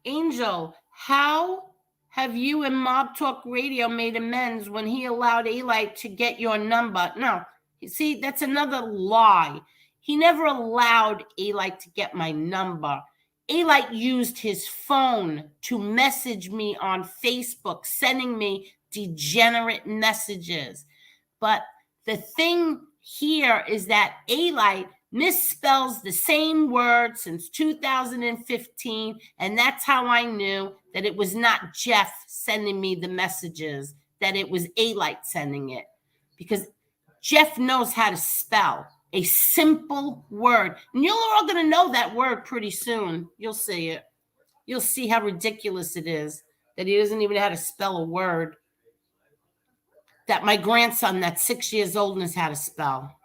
Angel, how have you and Mob Talk Radio made amends when he allowed A-Light to get your number? No, see, that's another lie. He never allowed A-Light to get my number. A-Light used his phone to message me on Facebook, sending me degenerate messages. But the thing here is that A-Light misspells the same word since 2015, and that's how I knew that it was not Jeff sending me the messages, that it was A-Light sending it, because Jeff knows how to spell a simple word. And you're all going to know that word pretty soon. You'll see it. You'll see how ridiculous it is that he doesn't even know how to spell a word that my grandson, that's 6 years old, knows how to spell.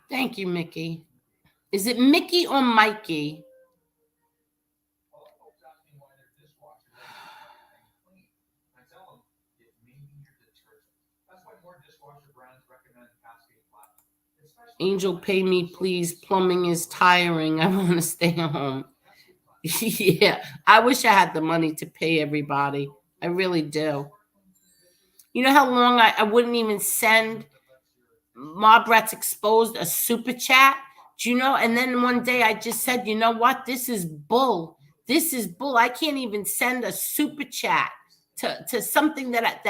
Thank you, Mickey. Is it Mickey or Mikey? Angel, pay me, please. Plumbing is tiring. I want to stay home. Yeah, I wish I had the money to pay everybody. I really do. You know how long I wouldn't even send Mob Rats Exposed a super chat? Do you know? And then one day I just said, you know what? This is bull. This is bull. I can't even send a super chat to something that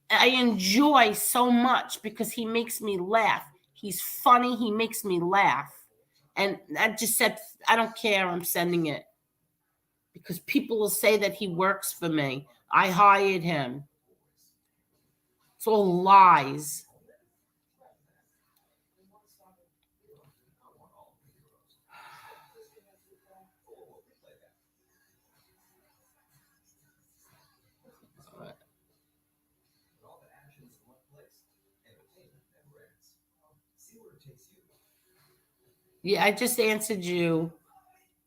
I enjoy so much because he makes me laugh. He's funny. He makes me laugh. And I just said, I don't care. I'm sending it. Because people will say that he works for me. I hired him. It's all lies. Yeah, I just answered you,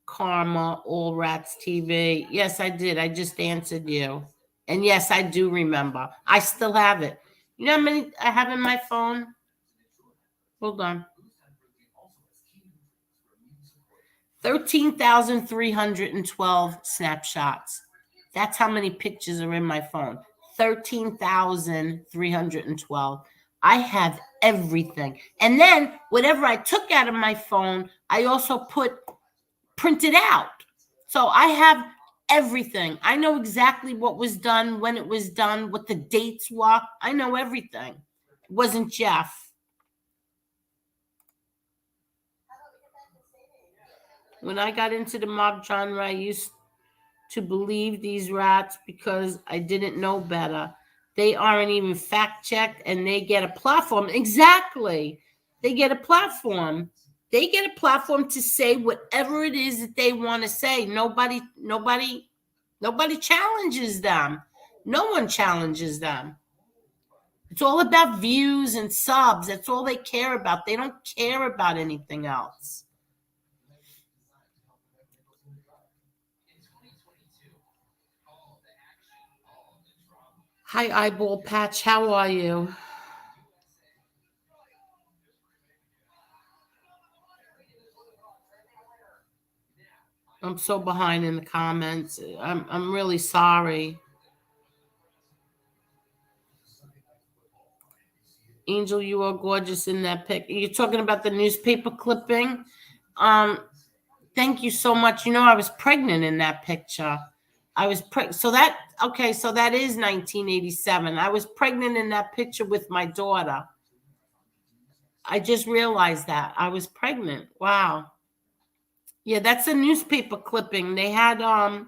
Karma, All Rats TV. Yes, I did. I just answered you. And yes, I do remember. I still have it. You know how many I have in my phone? Hold on. 13,312 snapshots. That's how many pictures are in my phone. 13,312. I have everything. And then whatever I took out of my phone, I also printed out. So I have everything. I know exactly what was done, when it was done, what the dates were. I know everything. It wasn't Jeff. When I got into the mob genre, I used to believe these rats because I didn't know better. They aren't even fact checked and they get a platform. Exactly. They get a platform. They get a platform to say whatever it is that they want to say. Nobody challenges them. No one challenges them. It's all about views and subs. That's all they care about. They don't care about anything else. Hi, Eyeball Patch. How are you? I'm so behind in the comments. I'm really sorry. Angel, you are gorgeous in that pic. You're talking about the newspaper clipping. Thank you so much. You know, I was pregnant in that picture. I was so that okay, so that is 1987. I was pregnant in that picture with my daughter. I just realized that I was pregnant. Wow. Yeah, that's a newspaper clipping. They had I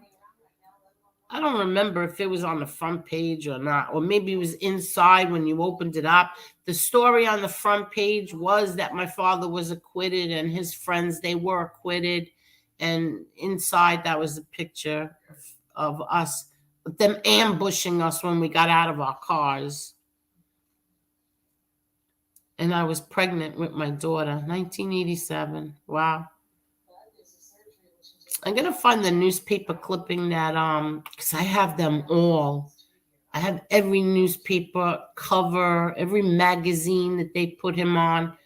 don't remember if it was on the front page or not, or maybe it was inside when you opened it up. The story on the front page was that my father was acquitted and his friends, they were acquitted. And inside, that was a picture of us, them ambushing us when we got out of our cars. And I was pregnant with my daughter, 1987. Wow. I'm gonna find the newspaper clipping that because I have them all. I have every newspaper cover, every magazine that they put him on.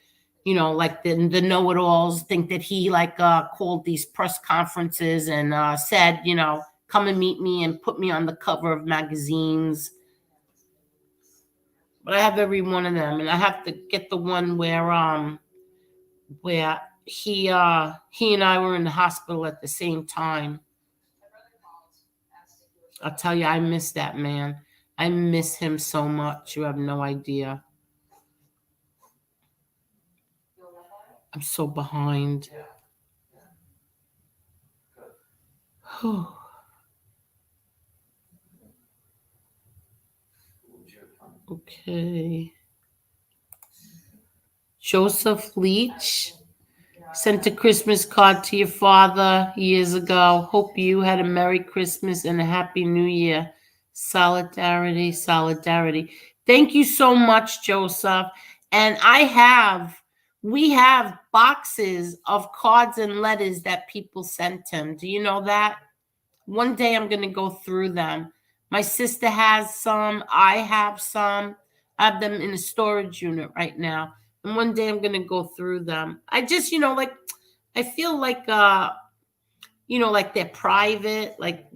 You know, like the know-it-alls think that he like called these press conferences and said, you know, come and meet me and put me on the cover of magazines. But I have every one of them, and I have to get the one where he and I were in the hospital at the same time. I'll tell you, I miss that man. I miss him so much. You have no idea. I'm so behind. Okay. Joseph Leach sent a Christmas card to your father years ago. Hope you had a Merry Christmas and a Happy New Year. Solidarity, solidarity. Thank you so much, Joseph. And we have boxes of cards and letters that people sent him. Do you know that? One day I'm going to go through them. My sister has some. I have some. I have them in a storage unit right now. And one day I'm going to go through them. I just, like, I feel like, like they're private. Like,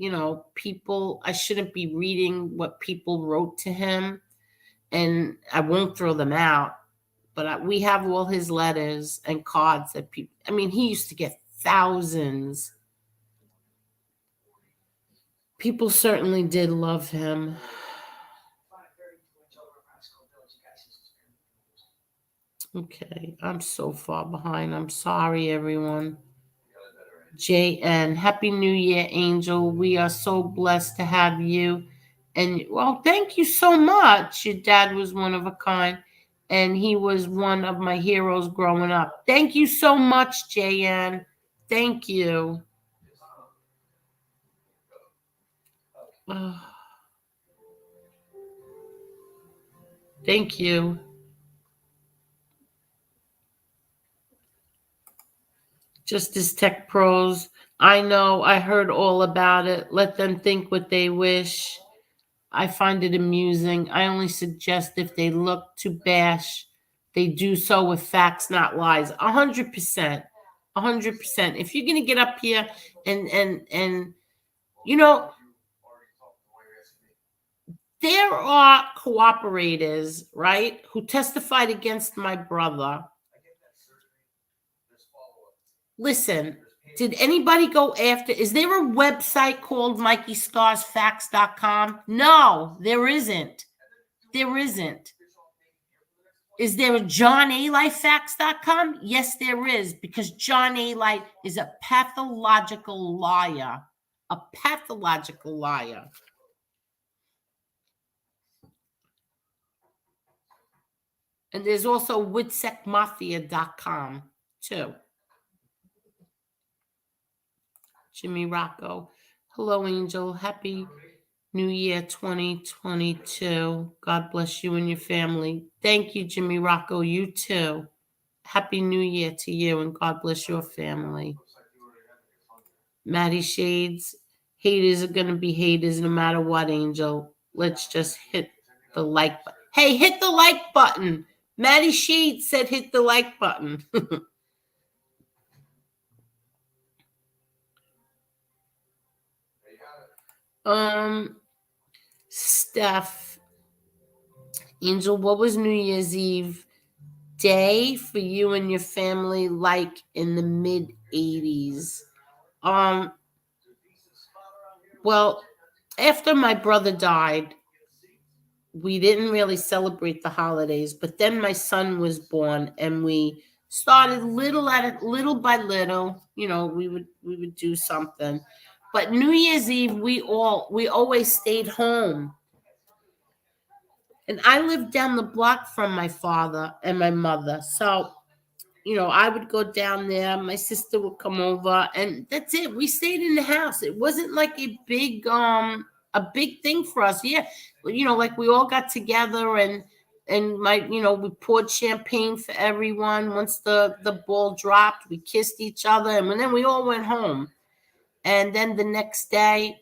people, I shouldn't be reading what people wrote to him. And I won't throw them out. But we have all his letters and cards that people, I mean, he used to get thousands. People certainly did love him. Okay, I'm so far behind. I'm sorry, everyone. JN, Happy New Year, Angel. We are so blessed to have you. And, well, thank you so much. Your dad was one of a kind, and he was one of my heroes growing up. Thank you so much, JN. Thank you. Thank you. Justice Tech Pros. I know, I heard all about it. Let them think what they wish. I find it amusing. I only suggest if they look to bash, they do so with facts, not lies. 100%. 100%. If you're gonna get up here and you know, there are cooperators, right, who testified against my brother. Listen, did anybody go after? Is there a website called MikeyScarsFacts.com? No, there isn't. There isn't. Is there a JohnALifeFacts.com? Yes, there is, because John A. Life is a pathological liar. A pathological liar. And there's also WoodSecMafia.com too. Jimmy Rocco. Hello, Angel. Happy New Year 2022. God bless you and your family. Thank you, Jimmy Rocco. You too. Happy New Year to you, and God bless your family. Maddie Shades. Haters are going to be haters no matter what, Angel. Let's just hit the like button. Hey, hit the like button. Maddie Shades said hit the like button. Steph. Angel, what was New Year's Eve day for you and your family like in the mid 80s? Well, after my brother died, we didn't really celebrate the holidays, but then my son was born and we started little by little, we would do something. But New Year's Eve, we always stayed home. And I lived down the block from my father and my mother. So, I would go down there. My sister would come over, and that's it. We stayed in the house. It wasn't like a big thing for us. Yeah, like we all got together and we poured champagne for everyone. Once the ball dropped, we kissed each other, and then we all went home. And then the next day,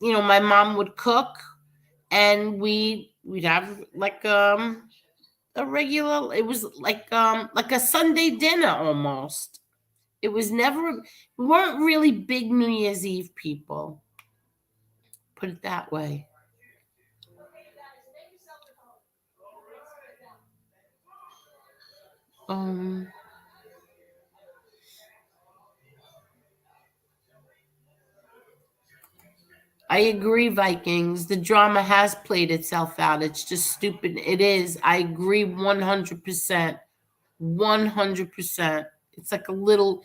my mom would cook, and we'd have like a regular, it was like a Sunday dinner almost. It was never, we weren't really big New Year's Eve people. Put it that way. I agree, Vikings. The drama has played itself out. It's just stupid. It is. I agree 100%. 100%. It's like a little,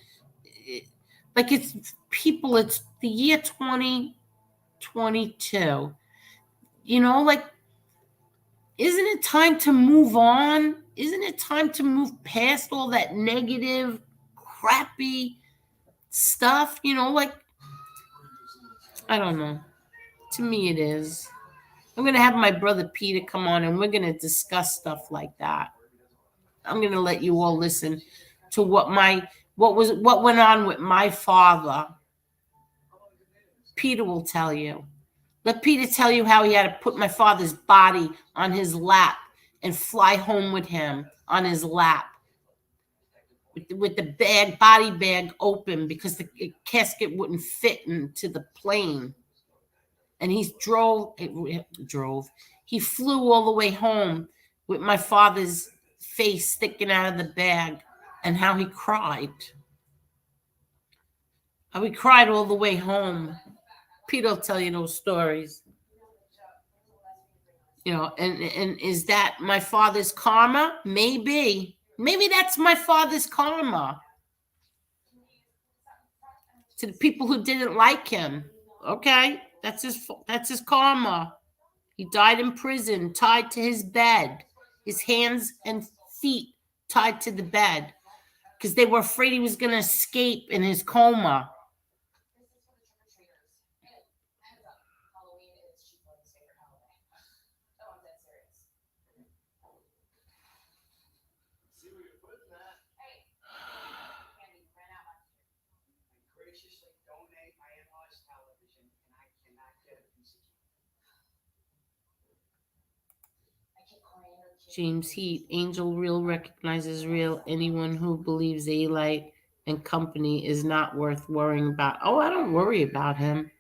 like it's people, it's the year 2022. Like, isn't it time to move on? Isn't it time to move past all that negative, crappy stuff? Like, I don't know. To me, it is. I'm going to have my brother Peter come on and we're going to discuss stuff like that. I'm going to let you all listen to what went on with my father. Peter will tell you. Let Peter tell you how he had to put my father's body on his lap and fly home with him on his lap with the body bag open because the casket wouldn't fit into the plane. And he flew all the way home with my father's face sticking out of the bag, and how he cried. How he cried all the way home. Peter will tell you those stories. And is that my father's karma? Maybe that's my father's karma to the people who didn't like him. Okay, that's his karma. He died in prison, tied to his bed, his hands and feet tied to the bed, because they were afraid he was going to escape in his coma. James Heat, Angel Real recognizes real. Anyone who believes A-Light and company is not worth worrying about. Oh, I don't worry about him.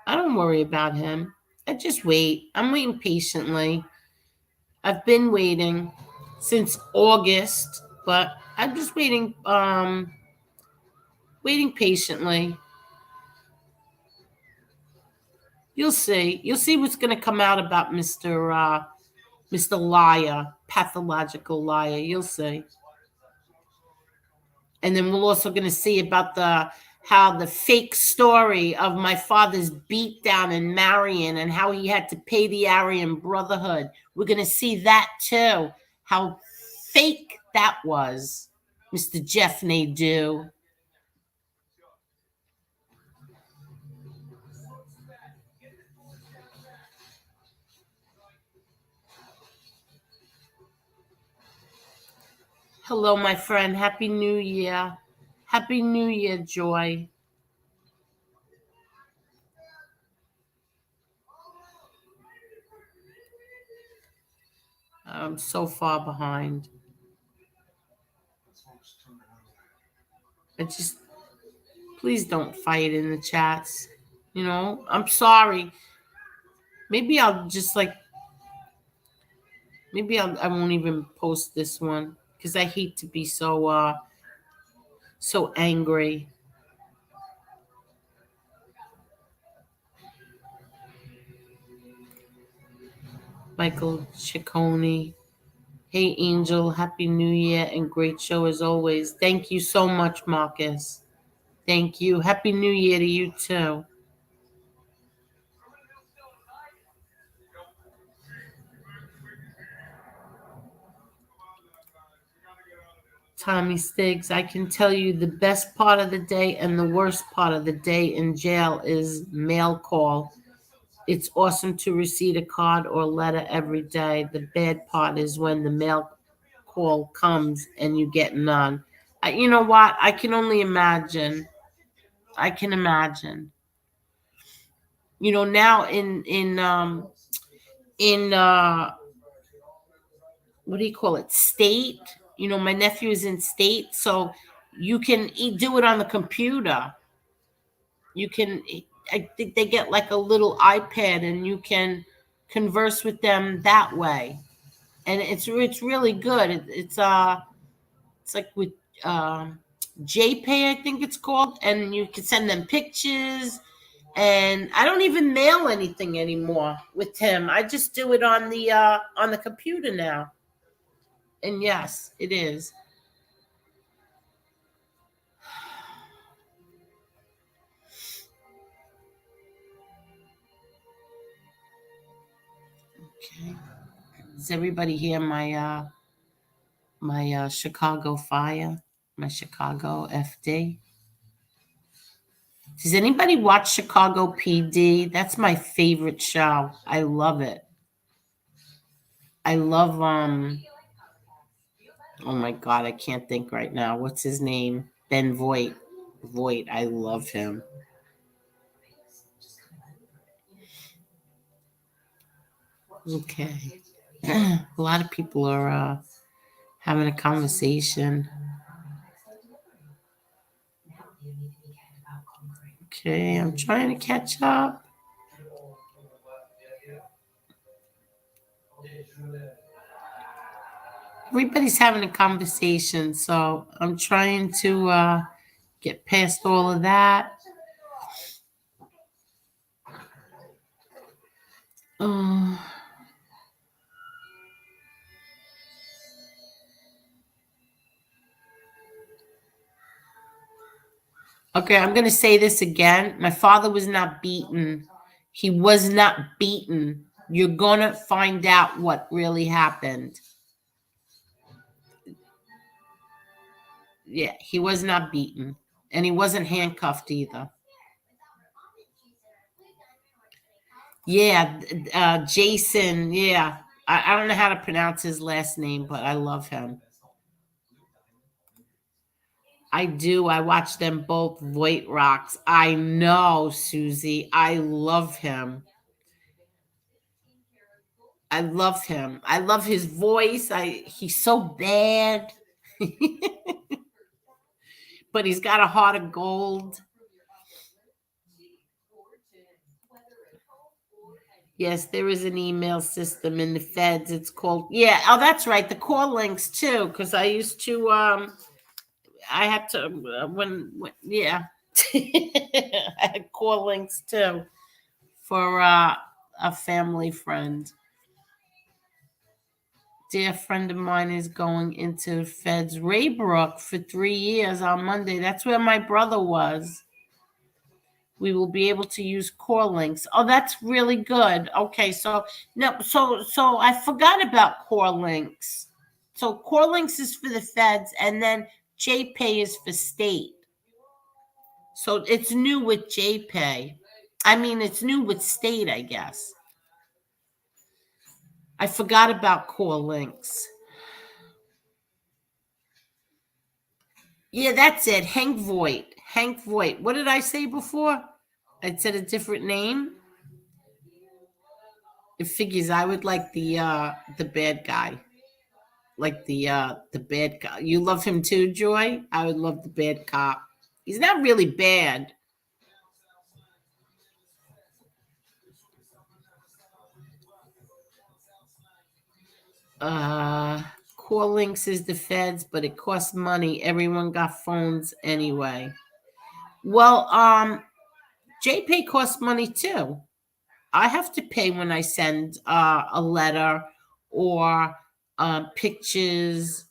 I just wait. I'm waiting patiently. I've been waiting since August, but I'm just waiting patiently. You'll see what's going to come out about Mr. Liar, pathological liar. You'll see. And then we're also going to see about how the fake story of my father's beatdown in Marion and how he had to pay the Aryan Brotherhood. We're going to see that too, how fake that was, Mr. Jeff Nadeau. Hello, my friend. Happy New Year. Happy New Year, Joy. I'm so far behind. Please don't fight in the chats. I'm sorry. Maybe I'll just I won't even post this one because I hate to be so angry. Michael Ciccone. Hey, Angel. Happy New Year and great show as always. Thank you so much, Marcus. Thank you. Happy New Year to you too. Tommy Stiggs, I can tell you the best part of the day and the worst part of the day in jail is mail call. It's awesome to receive a card or letter every day. The bad part is when the mail call comes and you get none. You know what? I can only imagine. I can imagine. Now in what do you call it? State. My nephew is in state, so you can do it on the computer. You can. I think they get like a little iPad, and you can converse with them that way, and it's really good. It's like with JPay, I think it's called, and you can send them pictures. And I don't even mail anything anymore with Tim. I just do it on the computer now. And yes, it is. Okay. Does everybody hear my Chicago Fire? My Chicago FD? Does anybody watch Chicago PD? That's my favorite show. I love it. I love oh my god, I can't think right now. What's his name? Ben Voight. Voight. I love him. Okay. A lot of people are having a conversation. Okay, I'm trying to catch up. Everybody's having a conversation, so I'm trying to get past all of that. Uh, okay, I'm going to say this again. My father was not beaten. He was not beaten. You're going to find out what really happened. Yeah, he was not beaten. And he wasn't handcuffed either. Yeah, Jason. Yeah. I don't know how to pronounce his last name, but I love him. I do. I watch them both. Voight rocks. I know, Susie. I love him. I love him. I love his voice. He's so bad. But he's got a heart of gold. Yes, there is an email system in the feds. It's called, yeah. Oh, that's right. The call links too, because I used to I had to when yeah. I had call links too for a family friend. Dear friend of mine is going into Feds Raybrook for 3 years on Monday. That's where my brother was. We will be able to use core links. Oh, that's really good. Okay, so no, so I forgot about core links. So core links is for the feds, and then JPay is for state. So it's new with JPay. I mean, it's new with state, I guess. I forgot about core links. Yeah, that's it. Hank Voight. Hank Voight. What did I say before? I said a different name. It figures I would like the bad guy. Like the bad guy. You love him too, Joy? I would love the bad cop. He's not really bad. Uh Core links is the feds, but it costs money. Everyone got phones anyway. Well, JPay costs money too. I have to pay when I send a letter or pictures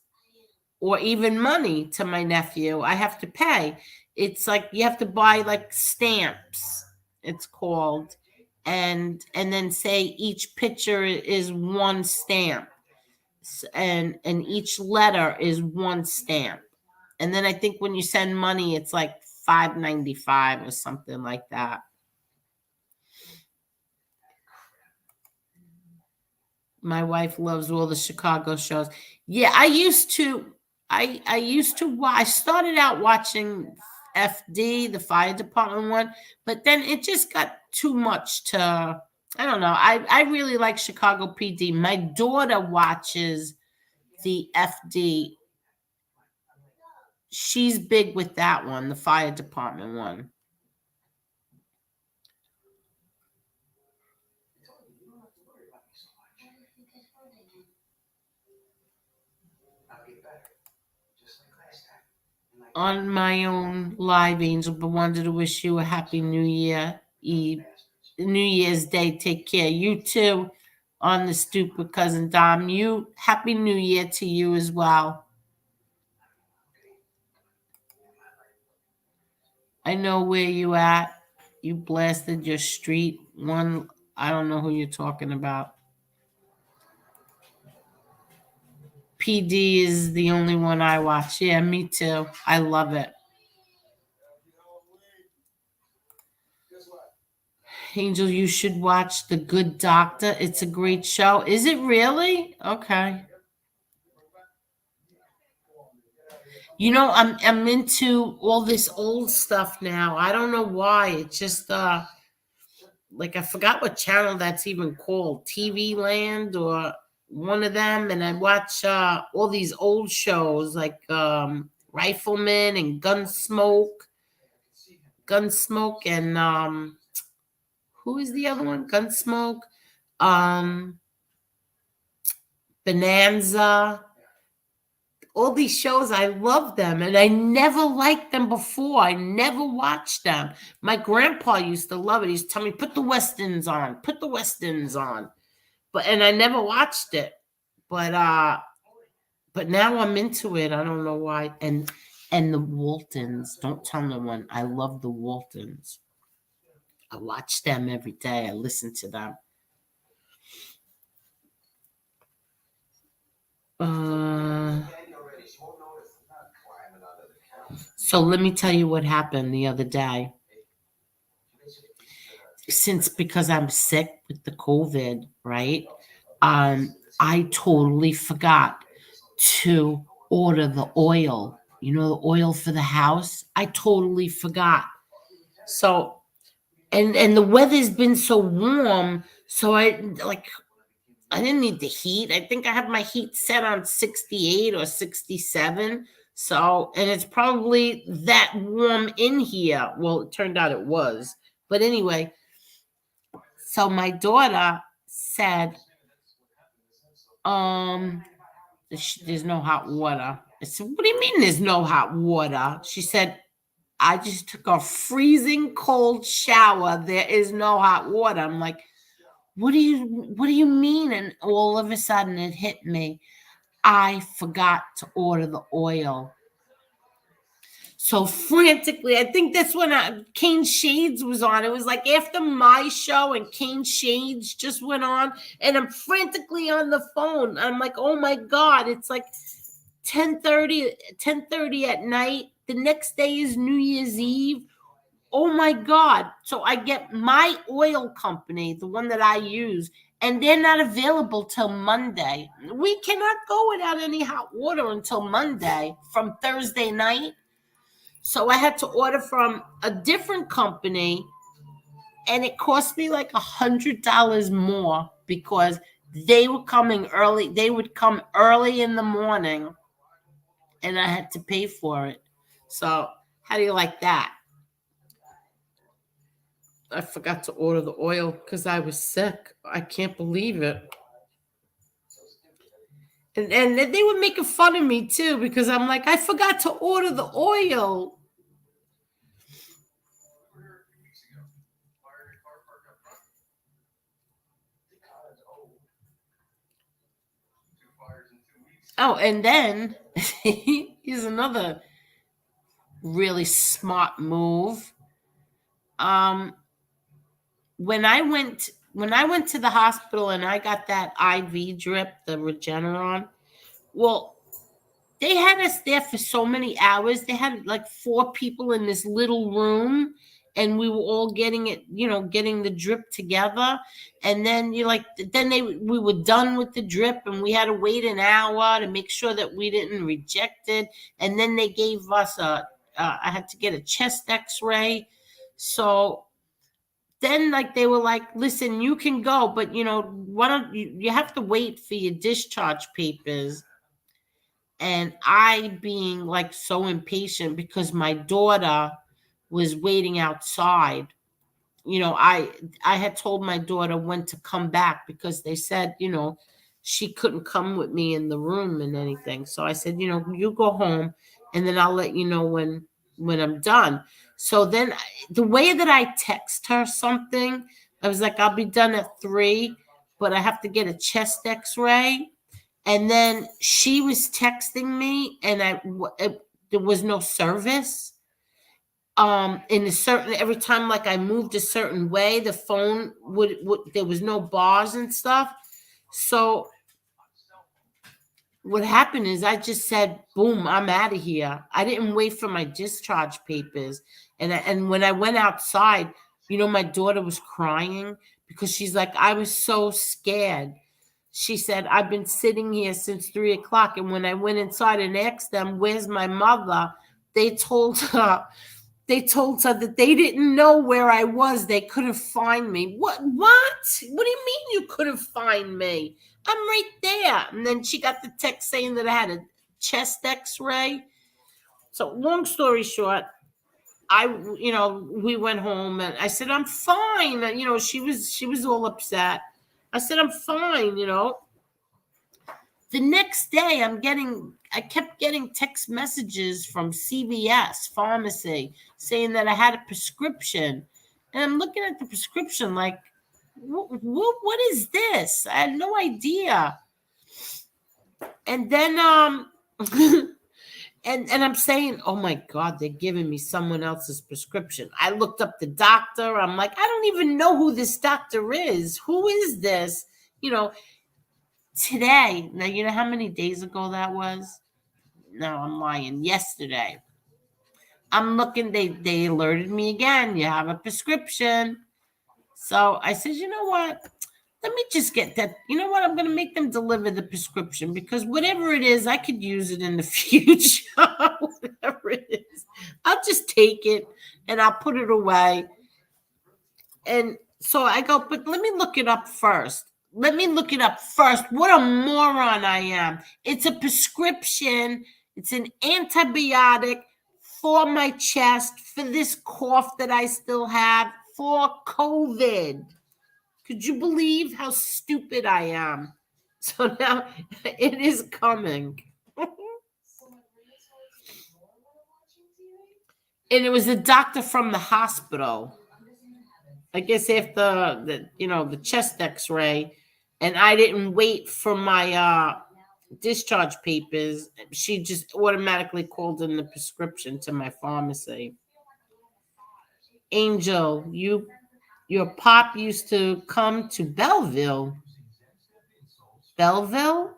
or even money to my nephew. I have to pay. It's like you have to buy like stamps. It's called, and then say each picture is one stamp, and each letter is one stamp. And then I think when you send money, it's like $5.95 or something like that. My wife loves all the Chicago shows. Yeah, I used to I started out watching FD, the fire department one, but then it just got too much to I don't know. I really like Chicago PD. My daughter watches the FD. She's big with that one, the fire department one. On my own live, Angel, but wanted to wish you a happy New Year Eve, New Year's Day. Take care. You too, on the stoop with cousin Dom. You happy New Year to you as well. I know where you at. You blasted your street one. I don't know who you're talking about. PD is the only one I watch. Yeah, me too. I love it. Angel, you should watch The Good Doctor. It's a great show. Is it really? Okay. You know, I'm into all this old stuff now. I don't know why. It's just like I forgot what channel that's even called. TV Land or one of them, and I watch all these old shows like Rifleman and Gunsmoke and who is the other one? Gunsmoke, um Bonanza, all these shows. I love them, and I never liked them before. I never watched them. My grandpa used to love it. He used to tell me, put the westerns on, put the westerns on. And I never watched it. But now I'm into it. I don't know why. And the Waltons, don't tell no one. I love the Waltons. I watch them every day. I listen to them. So let me tell you what happened the other day. Because I'm sick with the COVID, right? I totally forgot to order the oil. You know, the oil for the house. I totally forgot. So, and the weather's been so warm, so I didn't need the heat. I think I have my heat set on 68 or 67. So, and it's probably that warm in here. Well, it turned out it was. But anyway, so my daughter said, there's no hot water. I said, what do you mean there's no hot water? She said, I just took a freezing cold shower. There is no hot water. I'm like, what do you mean? And all of a sudden it hit me. I forgot to order the oil. So frantically, I think that's when Kane Shades was on. It was like after my show and Kane Shades just went on, and I'm frantically on the phone. I'm like, oh my God, it's like 10:30 at night. The next day is New Year's Eve. Oh my God. So I get my oil company, the one that I use, and they're not available till Monday. We cannot go without any hot water until Monday from Thursday night. So I had to order from a different company, and it cost me like $100 more because they were coming early. They would come early in the morning, and I had to pay for it. So how do you like that? I forgot to order the oil because I was sick. I can't believe it. And they were making fun of me too because I'm like, I forgot to order the oil. Oh, and then here's another really smart move. When I went to the hospital and I got that IV drip, the Regeneron, well, they had us there for so many hours. They had like 4 people in this little room, and we were all getting it, getting the drip together. And then we were done with the drip, and we had to wait an hour to make sure that we didn't reject it. And then they gave us I had to get a chest X-ray. So then they were like, listen, you can go, but why don't you have to wait for your discharge papers. And I being like so impatient because my daughter was waiting outside. I had told my daughter when to come back because they said, she couldn't come with me in the room and anything. So I said, you go home and then I'll let you know when I'm done. So then the way that I text her something, I was like, I'll be done at 3, but I have to get a chest X-ray. And then she was texting me, and there was no service. Every time I moved a certain way, the phone would there was no bars and stuff. So what happened is I just said, boom, I'm out of here. I didn't wait for my discharge papers. And when I went outside, my daughter was crying because she's like, I was so scared. She said, I've been sitting here since 3 o'clock. And when I went inside and asked them, where's my mother? They told her that they didn't know where I was. They couldn't find me. What? What do you mean you couldn't find me? I'm right there. And then she got the text saying that I had a chest x-ray. So long story short, we went home and I said, I'm fine. She was all upset. I said, I'm fine. The next day I kept getting text messages from CVS pharmacy saying that I had a prescription. And I'm looking at the prescription like, what is this? I had no idea. And then and I'm saying, oh my God, they're giving me someone else's prescription. I looked up the doctor. I'm like, I don't even know who this doctor is. Who is this? Today, now you know how many days ago that was? No, I'm lying. Yesterday. I'm looking, they alerted me again. You have a prescription. So I said, you know what? Let me just get that. You know what? I'm going to make them deliver the prescription because whatever it is, I could use it in the future. Whatever it is, I'll just take it and I'll put it away. And so I go, but let me look it up first. What a moron I am. It's a prescription. It's an antibiotic for my chest, for this cough that I still have, for COVID. Could you believe how stupid I am? So now it is coming. And it was a doctor from the hospital. I guess after the chest x-ray, and I didn't wait for my discharge papers, she just automatically called in the prescription to my pharmacy. Angel, your pop used to come to Belleville. Belleville?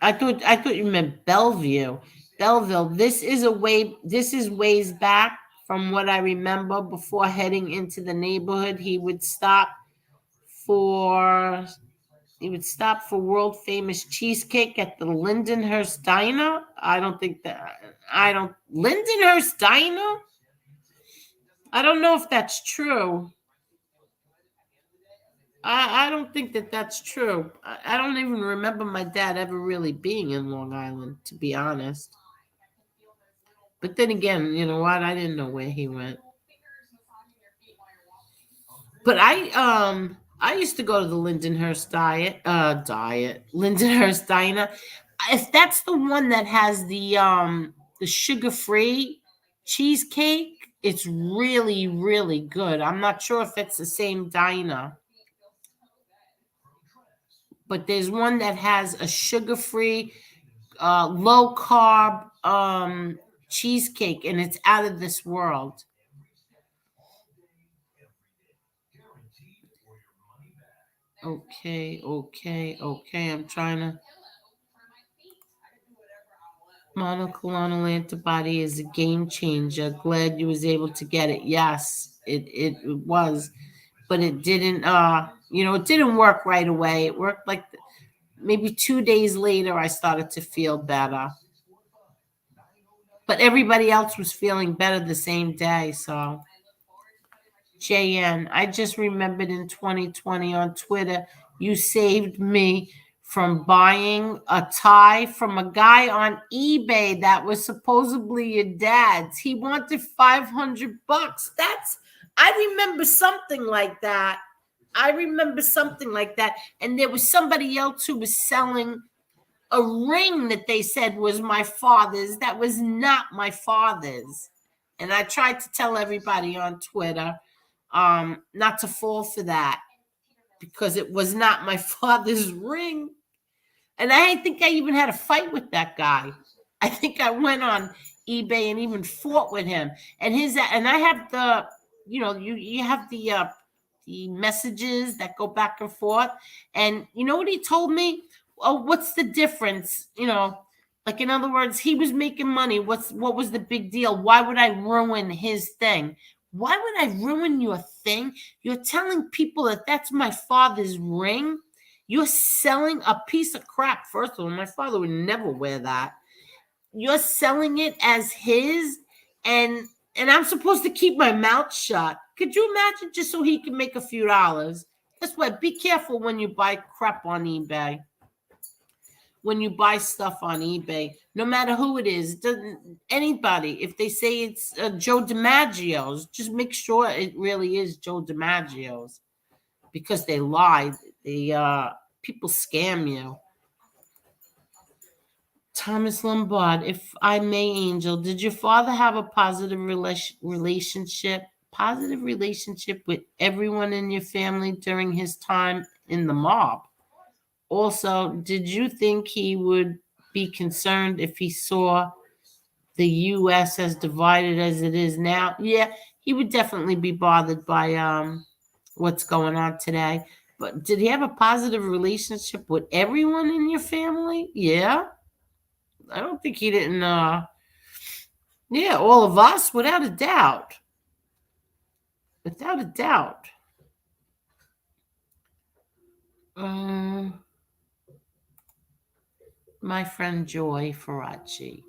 I thought you meant Bellevue. Belleville. This is ways back from what I remember. Before heading into the neighborhood, he would stop for world famous cheesecake at the Lindenhurst Diner. Lindenhurst Diner? I don't know if that's true. I don't think that's true. I don't even remember my dad ever really being in Long Island, to be honest. But then again, you know what? I didn't know where he went. But I used to go to the Lindenhurst Lindenhurst Diner. If that's the one that has the sugar-free cheesecake, it's really, really good. I'm not sure if it's the same diner. But there's one that has a sugar-free, low-carb cheesecake, and it's out of this world. Okay. I'm trying to. Monoclonal antibody is a game changer. Glad you was able to get it. Yes, it was, but it didn't. It didn't work right away. It worked like maybe 2 days later. I started to feel better, but everybody else was feeling better the same day. So, JN, I just remembered in 2020 on Twitter, you saved me from buying a tie from a guy on eBay that was supposedly your dad's. He wanted $500. I remember something like that. And there was somebody else who was selling a ring that they said was my father's. That was not my father's. And I tried to tell everybody on Twitter not to fall for that because it was not my father's ring. And I think I even had a fight with that guy. I think I went on eBay and even fought with him. And I have the, you have the the messages that go back and forth. And you know what he told me? Oh, what's the difference? Like, in other words, he was making money. What was the big deal? Why would I ruin his thing? Why would I ruin your thing? You're telling people that that's my father's ring. You're selling a piece of crap. First of all, my father would never wear that. You're selling it as his, and I'm supposed to keep my mouth shut. Could you imagine, just so he can make a few dollars? Guess what? Be careful when you buy crap on eBay. When you buy stuff on eBay, no matter who it is, it doesn't anybody. If they say it's Joe DiMaggio's, just make sure it really is Joe DiMaggio's, because they lie. People scam you. Thomas Lombard, if I may, Angel, did your father have a positive relationship with everyone in your family during his time in the mob? Also, did you think he would be concerned if he saw the U.S. as divided as it is now? Yeah, he would definitely be bothered by what's going on today. But did he have a positive relationship with everyone in your family? Yeah. I don't think he didn't. Yeah, all of us, without a doubt. Without a doubt. My friend Joy Faraci.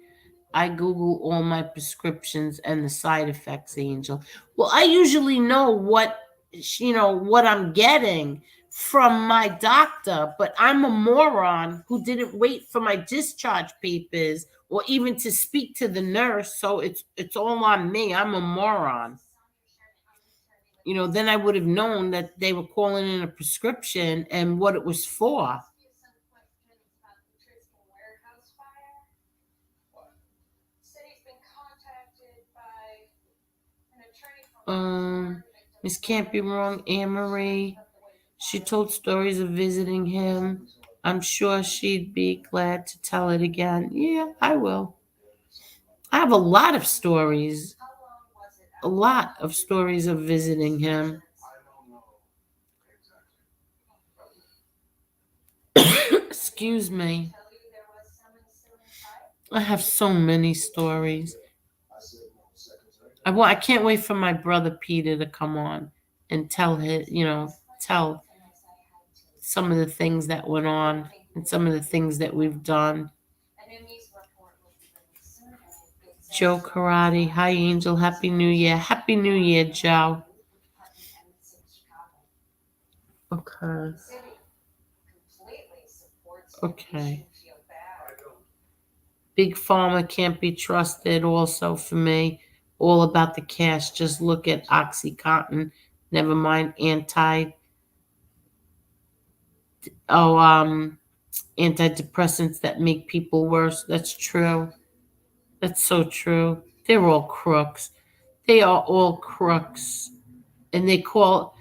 I Google all my prescriptions and the side effects, Angel. Well, I usually know what I'm getting from my doctor, but I'm a moron who didn't wait for my discharge papers or even to speak to the nurse. So it's all on me. I'm a moron. Then I would have known that they were calling in a prescription and what it was for. Miss Can't Be Wrong, Anne-Marie. She told stories of visiting him. I'm sure she'd be glad to tell it again. Yeah, I will. I have a lot of stories. A lot of stories of visiting him. Excuse me. I have so many stories. I can't wait for my brother Peter to come on and tell some of the things that went on and some of the things that we've done. Joe Karate. Hi, Angel. Happy New Year. Happy New Year, Joe. Okay. Okay. Big Pharma can't be trusted also for me. All about the cash. Just look at OxyContin. Never mind oh antidepressants that make people worse. That's true. That's so true. They're all crooks. They are all crooks. And they call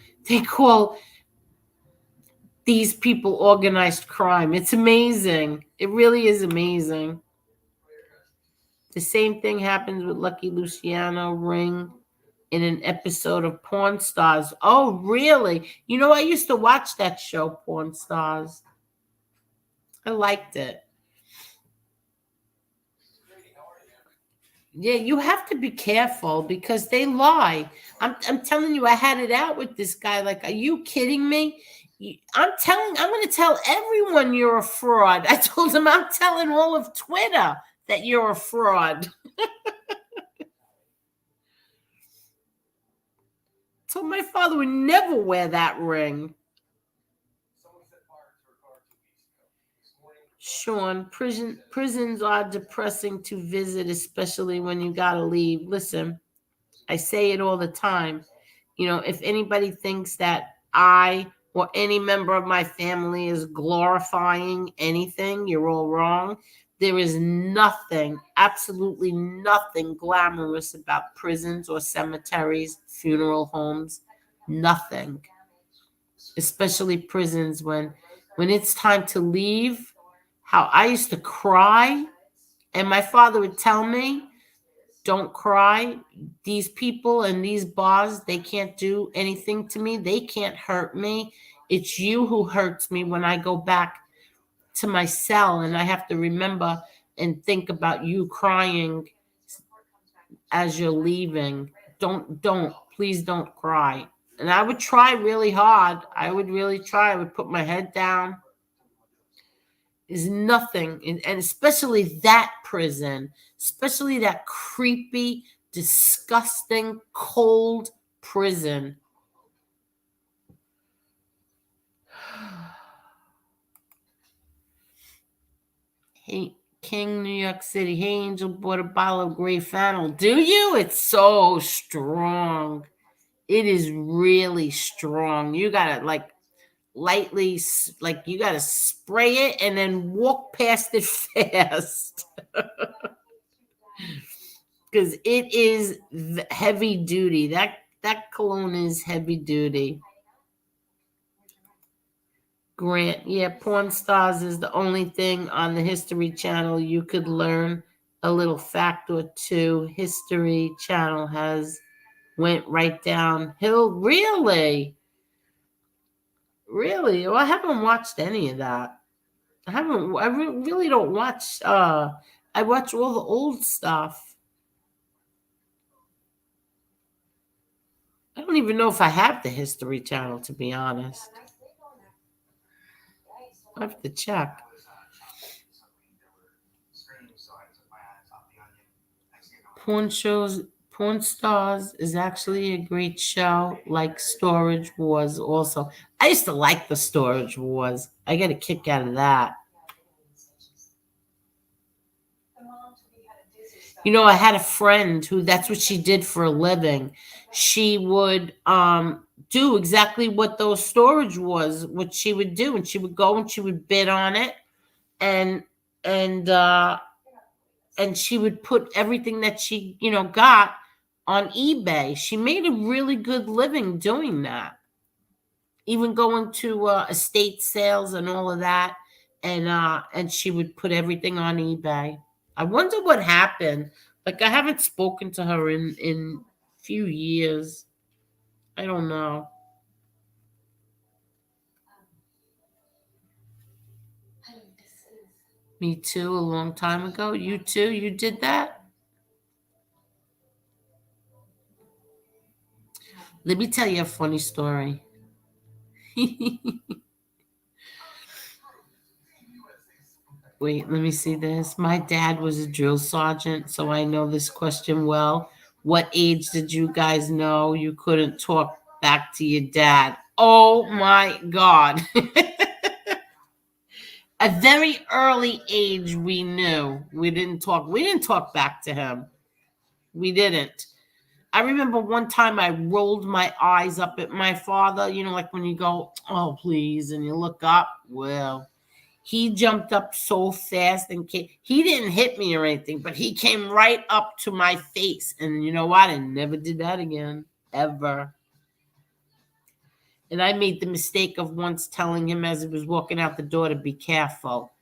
these people organized crime. It's amazing. It really is amazing. The same thing happens with Lucky Luciano Ring in an episode of Porn Stars. Oh, really? I used to watch that show, Porn Stars. I liked it. Yeah, you have to be careful because they lie. I'm telling you, I had it out with this guy. Like, are you kidding me? I'm going to tell everyone you're a fraud. I told him I'm telling all of Twitter that you're a fraud. So my father would never wear that ring. Sean, prisons are depressing to visit, especially when you gotta leave. Listen, I say it all the time. If anybody thinks that I or any member of my family is glorifying anything, you're all wrong. There is nothing, absolutely nothing glamorous about prisons or cemeteries, funeral homes, nothing. Especially prisons when it's time to leave. How I used to cry, and my father would tell me, don't cry. These people in these bars, they can't do anything to me. They can't hurt me. It's you who hurts me when I go back to my cell and I have to remember and think about you crying as you're leaving. Please don't cry. And I would try really hard. I would really try. I would put my head down. Is nothing, and especially that prison, especially that creepy, disgusting, cold prison. Hey, King, New York City. Hey, Angel bought a bottle of Grey Fennel. Do you? It's so strong. It is really strong. You gotta lightly, like you gotta spray it and then walk past it fast. Because it is heavy duty. That cologne is heavy duty. Grant, yeah, Porn Stars is the only thing on the History Channel you could learn a little fact or two. History Channel went right downhill. Really? Really? Well, I haven't watched any of that. I really don't watch. I watch all the old stuff. I don't even know if I have the History Channel, to be honest. I have to check. Porn Stars is actually a great show, like Storage Wars also. I used to like the Storage Wars. I get a kick out of that. You know, I had a friend who that's what she did for a living. She would do exactly what those storage was, what she would do, and she would go and she would bid on it, and and uh and she would put everything that she, got on eBay. She made a really good living doing that. Even going to estate sales and all of that, and she would put everything on eBay. I wonder what happened. Like I haven't spoken to her in few years. I don't know. Me too, a long time ago. You too? You did that? Let me tell you a funny story. Wait, let me see this. My dad was a drill sergeant, so I know this question well. What age did you guys know you couldn't talk back to your dad? Oh my God. A very early age we knew. We didn't talk back to him. We didn't. I remember one time I rolled my eyes up at my father, like when you go, oh, please, and you look up. Well, he jumped up so fast and he didn't hit me or anything, but he came right up to my face. And you know what? I never did that again, ever. And I made the mistake of once telling him as he was walking out the door to be careful.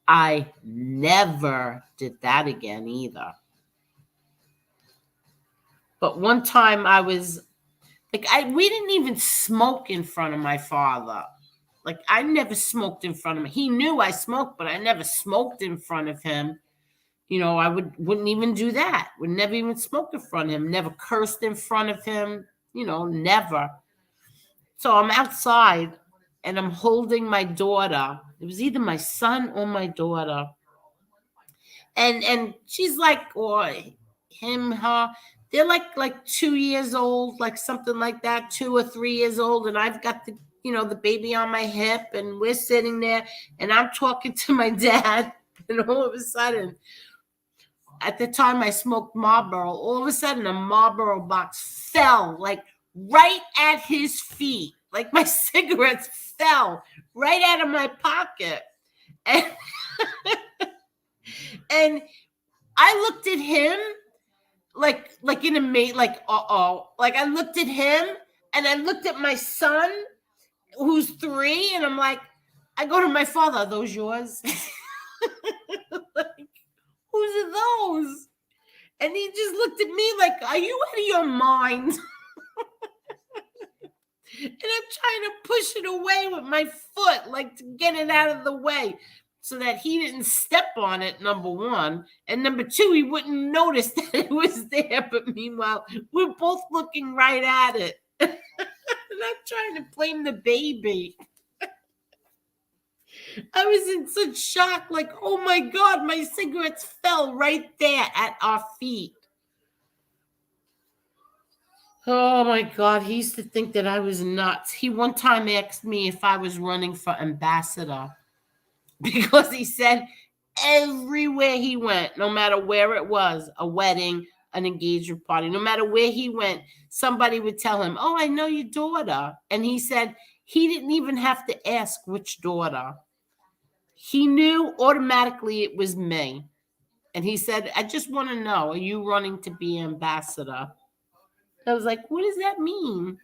I never did that again either. But one time I was we didn't even smoke in front of my father. Like I never smoked in front of him. He knew I smoked, but I never smoked in front of him. I wouldn't even do that. Would never even smoke in front of him. Never cursed in front of him. Never. So I'm outside and I'm holding my daughter. It was either my son or my daughter. And she's like, or him, her. They're like 2 years old, like something like that, 2 or 3 years old, and I've got the baby on my hip, and we're sitting there, and I'm talking to my dad, and all of a sudden, at the time I smoked Marlboro, all of a sudden a Marlboro box fell like right at his feet, like my cigarettes fell right out of my pocket, and and I looked at him like in a mate, like like I looked at him and I looked at my son who's 3, and I'm like, I go to my father, are those yours? Like, whose are those? And he just looked at me like, are you out of your mind? And I'm trying to push it away with my foot, like to get it out of the way so that he didn't step on it, number one. And number two, he wouldn't notice that it was there. But meanwhile, we're both looking right at it. And I'm trying to blame the baby. I was in such shock, like, oh my God, my cigarettes fell right there at our feet. Oh my God, he used to think that I was nuts. He one time asked me if I was running for ambassador because he said everywhere he went, no matter where it was, a wedding, an engagement party, no matter where he went, somebody would tell him, oh, I know your daughter. And he said he didn't even have to ask which daughter. He knew automatically it was me. And he said, I just want to know, are you running to be ambassador? I was like, what does that mean?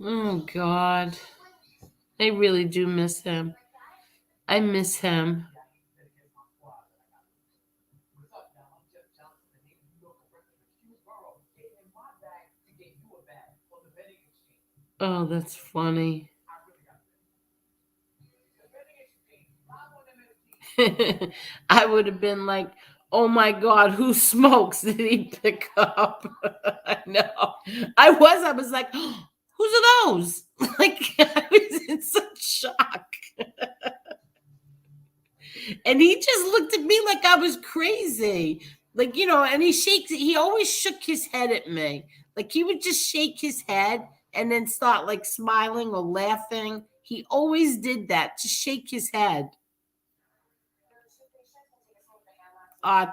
Oh, God. I really do miss him. I miss him. Oh, that's funny. I would have been like, oh my God, who smokes did he pick up? I know. I was like, oh, whose are those? Like, I was in such shock. And he just looked at me like I was crazy. Like, and he always shook his head at me. Like, he would just shake his head and then start like smiling or laughing. He always did that, just shake his head.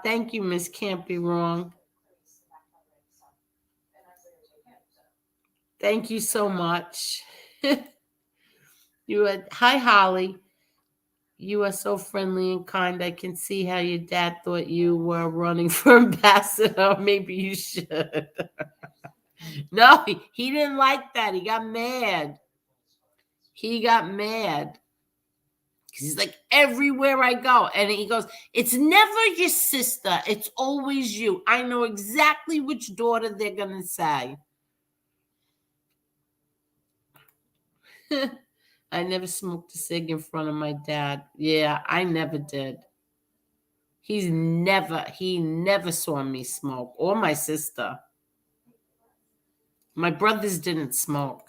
Thank you, Miss Can't Be Wrong. Thank you so much. Hi, Holly. You are so friendly and kind. I can see how your dad thought you were running for ambassador. Maybe you should. No, he didn't like that. He got mad. He got mad. He's like, everywhere I go. And he goes, it's never your sister. It's always you. I know exactly which daughter they're going to say. I never smoked a cig in front of my dad. Yeah, I never did. He never saw me smoke, or my sister. My brothers didn't smoke.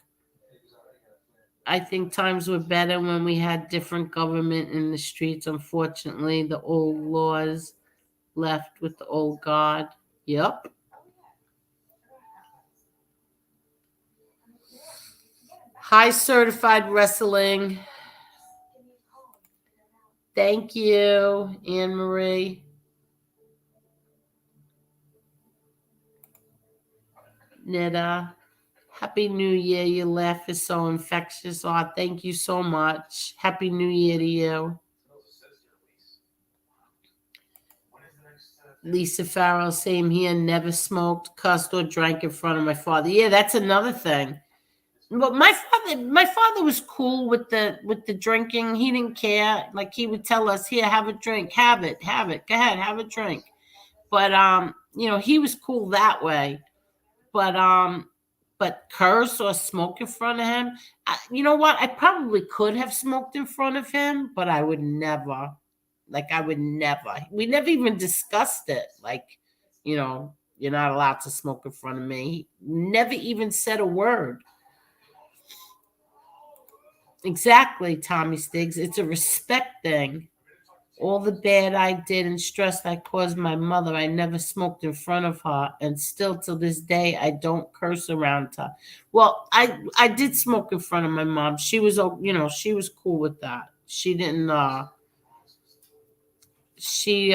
I think times were better when we had different government in the streets. Unfortunately, the old laws left with the old God. Yep. High certified wrestling. Thank you, Anne Marie. Nita. Happy New Year. Your laugh is so infectious. Thank you so much. Happy New Year to you. Lisa Farrell, same here. Never smoked, cussed, or drank in front of my father. Yeah, that's another thing. But my father was cool with the drinking. He didn't care. Like, he would tell us, here, have a drink, have it. Go ahead, have a drink. But he was cool that way. But curse or smoke in front of him, you know what? I probably could have smoked in front of him, but I would never. Like, I would never. We never even discussed it. Like, you're not allowed to smoke in front of me. He never even said a word. Exactly, Tommy Stiggs. It's a respect thing. All the bad I did and stress I caused my mother, I never smoked in front of her, and still to this day, I don't curse around her. Well, I did smoke in front of my mom. She was, she was cool with that. She didn't. She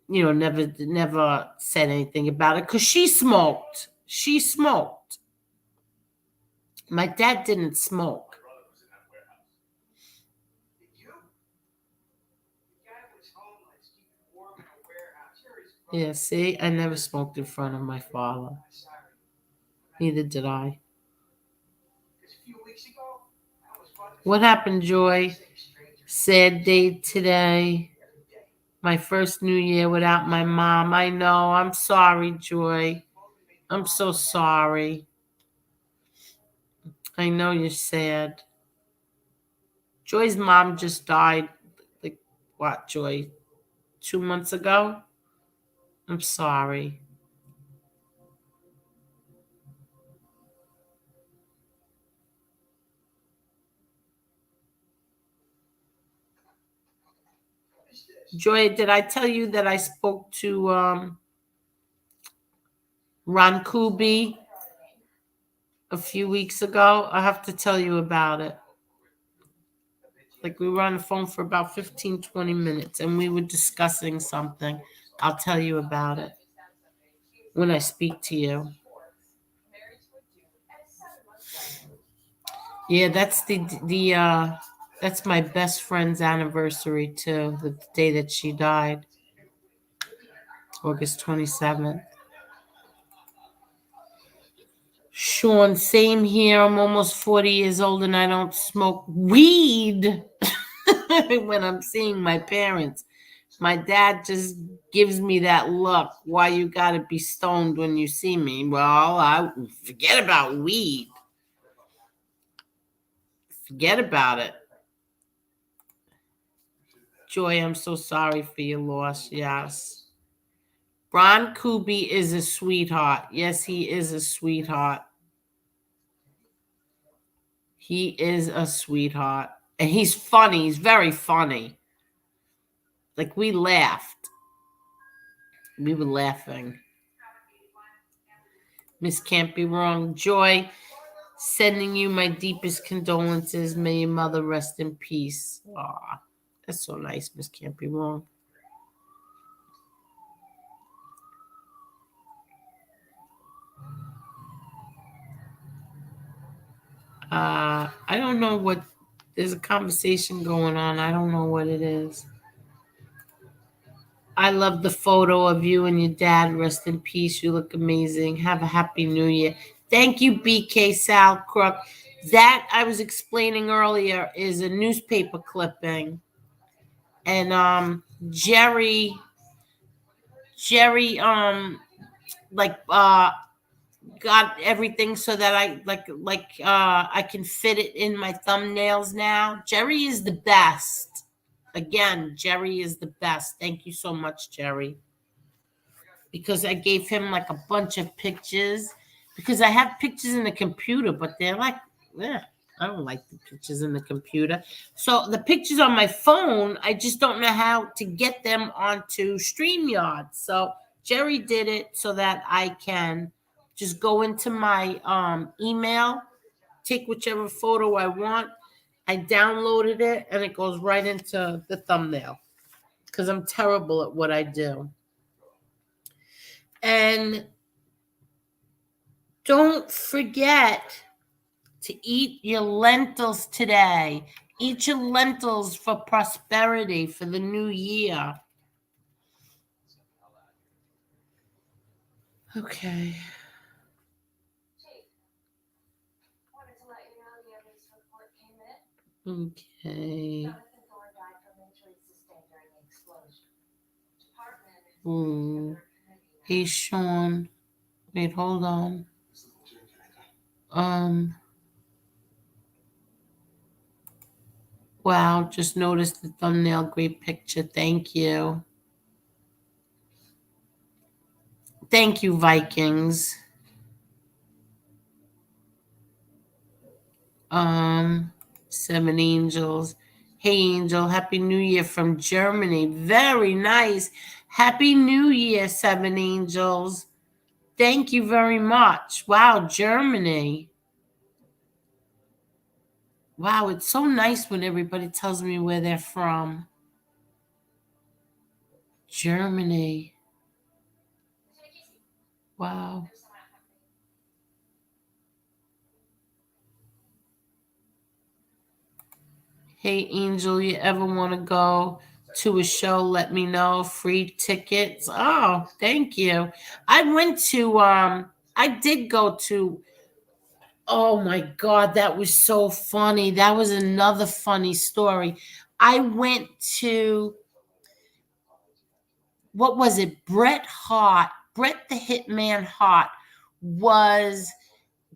never said anything about it because she smoked. She smoked. My dad didn't smoke. Yeah, see, I never smoked in front of my father. Neither did I. What happened, Joy? Sad day today. My first New Year without my mom. I know. I'm sorry, Joy. I'm so sorry. I know you're sad. Joy's mom just died. Like, what, Joy? 2 months ago? I'm sorry. Joy, did I tell you that I spoke to Ron Kubi a few weeks ago? I have to tell you about it. Like, we were on the phone for about 15, 20 minutes and we were discussing something. I'll tell you about it when I speak to you. Yeah, that's my best friend's anniversary too, the day that she died, August 27th. Sean, same here. I'm almost 40 years old and I don't smoke weed when I'm seeing my parents. My dad just gives me that look. Why you gotta be stoned when you see me? Well, I forget about weed. Forget about it. Joy, I'm so sorry for your loss. Yes. Ron Kubi is a sweetheart. Yes, he is a sweetheart. He is a sweetheart. And he's funny. He's very funny. Like, we laughed. We were laughing. Miss Can't Be Wrong. Joy, sending you my deepest condolences. May your mother rest in peace. Aw, that's so nice, Miss Can't Be Wrong. I don't know what, there's a conversation going on. I don't know what it is. I love the photo of you and your dad. Rest in peace. You look amazing. Have a happy new year. Thank you, BK Sal Crook. That I was explaining earlier is a newspaper clipping. And Jerry like got everything so that I can fit it in my thumbnails now. Jerry is the best. Again, Jerry is the best. Thank you so much, Jerry. Because I gave him like a bunch of pictures. Because I have pictures in the computer, but they're like, I don't like the pictures in the computer. So the pictures on my phone, I just don't know how to get them onto StreamYard. So Jerry did it so that I can just go into my email, take whichever photo I want. I downloaded it and it goes right into the thumbnail because I'm terrible at what I do. And don't forget to eat your lentils today. Eat your lentils for prosperity for the new year. Okay. Okay. Ooh. Hey, Sean. Wait, hold on. Wow, just noticed the thumbnail. Great picture. Thank you. Thank you, Vikings. Seven Angels. Hey, Angel. Happy New Year from Germany. Very nice. Happy New Year, Seven Angels. Thank you very much. Wow, Germany. Wow, it's so nice when everybody tells me where they're from. Germany. Wow. Hey, Angel, you ever want to go to a show? Let me know. Free tickets. Oh, thank you. I did go to, oh my God, that was so funny. That was another funny story. I went to, what was it? Bret the Hitman Hart was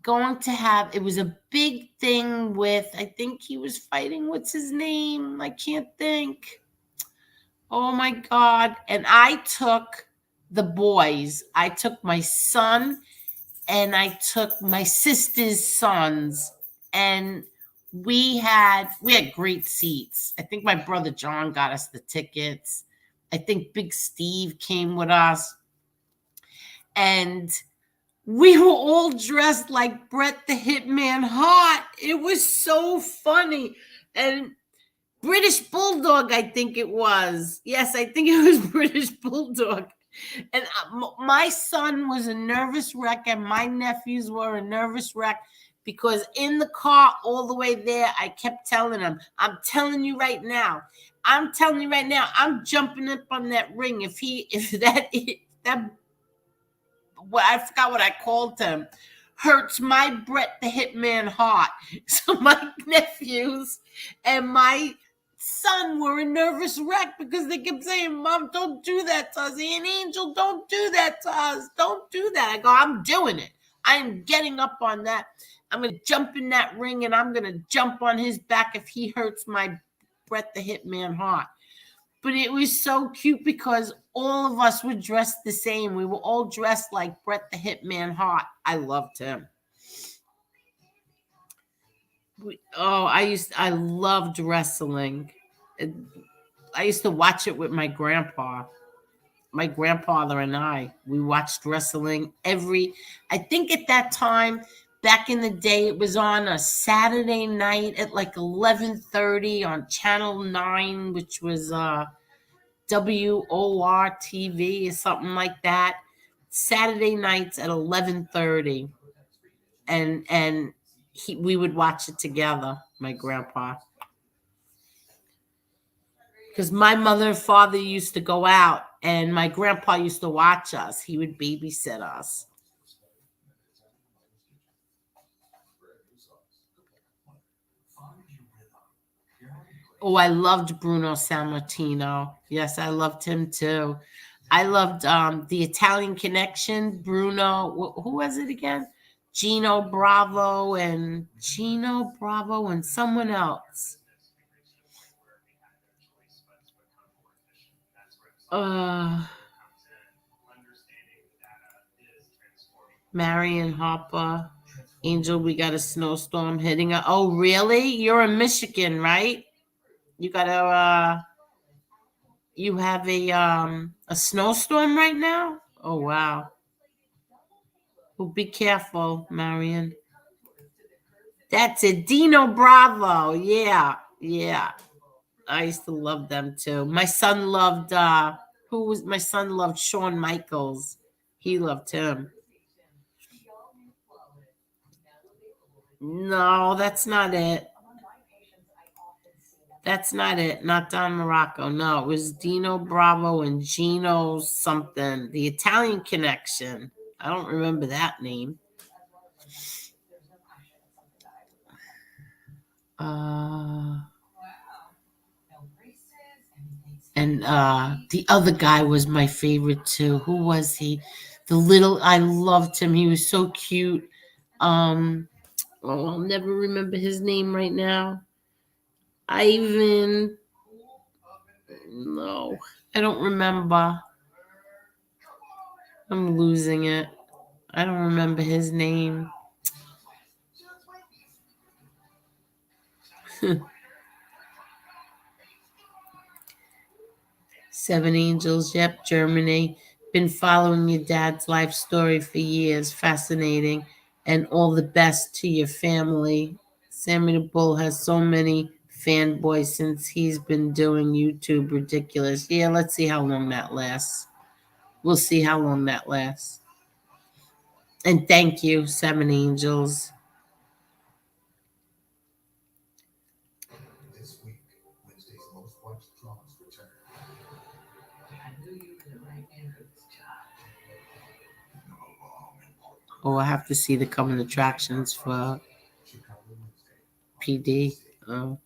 going to have, it was a big thing with, I think he was fighting, what's his name? I can't think. Oh my God. And I took the boys. I took my son and I took my sister's sons, and we had great seats. I think my brother John got us the tickets. I think Big Steve came with us, and we were all dressed like Bret the Hitman Hart. It was so funny. And British Bulldog, I think it was. Yes, I think it was British Bulldog. And my son was a nervous wreck, and my nephews were a nervous wreck, because in the car all the way there, I kept telling them, I'm telling you right now, I'm jumping up on that ring. If that, well, I forgot what I called him, hurts my Bret the Hitman Hart. So my nephews and my son were a nervous wreck because they kept saying, Mom, don't do that to us. Aunt Angel, don't do that to us. Don't do that. I go, I'm doing it. I'm getting up on that. I'm going to jump in that ring, and I'm going to jump on his back if he hurts my Bret the Hitman Hart. But it was so cute because all of us were dressed the same. We were all dressed like Bret the Hitman Hart. I loved him. I loved wrestling. I used to watch it with my grandpa. My grandfather and we watched wrestling I think at that time, back in the day, it was on a Saturday night at like 11:30 on Channel 9, which was WOR TV or something like that. Saturday nights at 11:30, and we would watch it together, my grandpa. Because my mother and father used to go out, and my grandpa used to watch us. He would babysit us. Oh, I loved Bruno Sammartino. Yes, I loved him too. I loved the Italian Connection. Bruno, who was it again? Gino Bravo and someone else. Marion Hopper. Angel, we got a snowstorm hitting us. Oh, really? You're in Michigan, right? You got you have a snowstorm right now? Oh, wow. Well, be careful, Marion. That's it. Dino Bravo. Yeah. Yeah. I used to love them too. My son loved my son loved Shawn Michaels. He loved him. No, that's not it. That's not it. Not Don Morocco. No, it was Dino Bravo and Gino something. The Italian Connection. I don't remember that name. And the other guy was my favorite too. Who was he? I loved him. He was so cute. I'll never remember his name right now. No, I don't remember. I'm losing it. I don't remember his name. Seven Angels, yep, Germany. Been following your dad's life story for years. Fascinating. And all the best to your family. Sammy the Bull has so many fanboys since he's been doing YouTube. Ridiculous. Yeah, let's see how long that lasts. We'll see how long that lasts. And thank you, Seven Angels. Oh, I have to see the coming attractions for PD. Oh.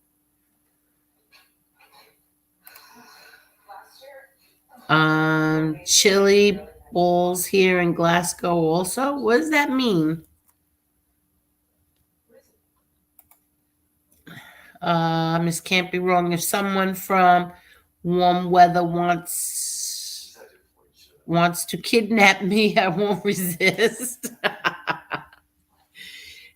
Chili balls here in Glasgow also. What does that mean? This can't be wrong. If someone from warm weather wants to kidnap me, I won't resist.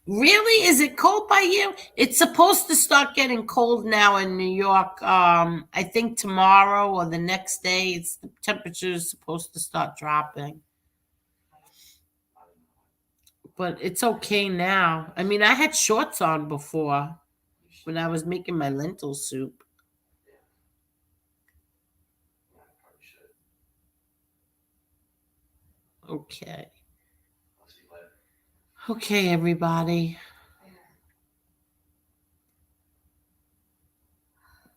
Really? Is it cold by you? It's supposed to start getting cold now in New York. I think tomorrow or the next day, the temperature is supposed to start dropping. But it's okay now. I mean, I had shorts on before when I was making my lentil soup. Okay. Okay, everybody.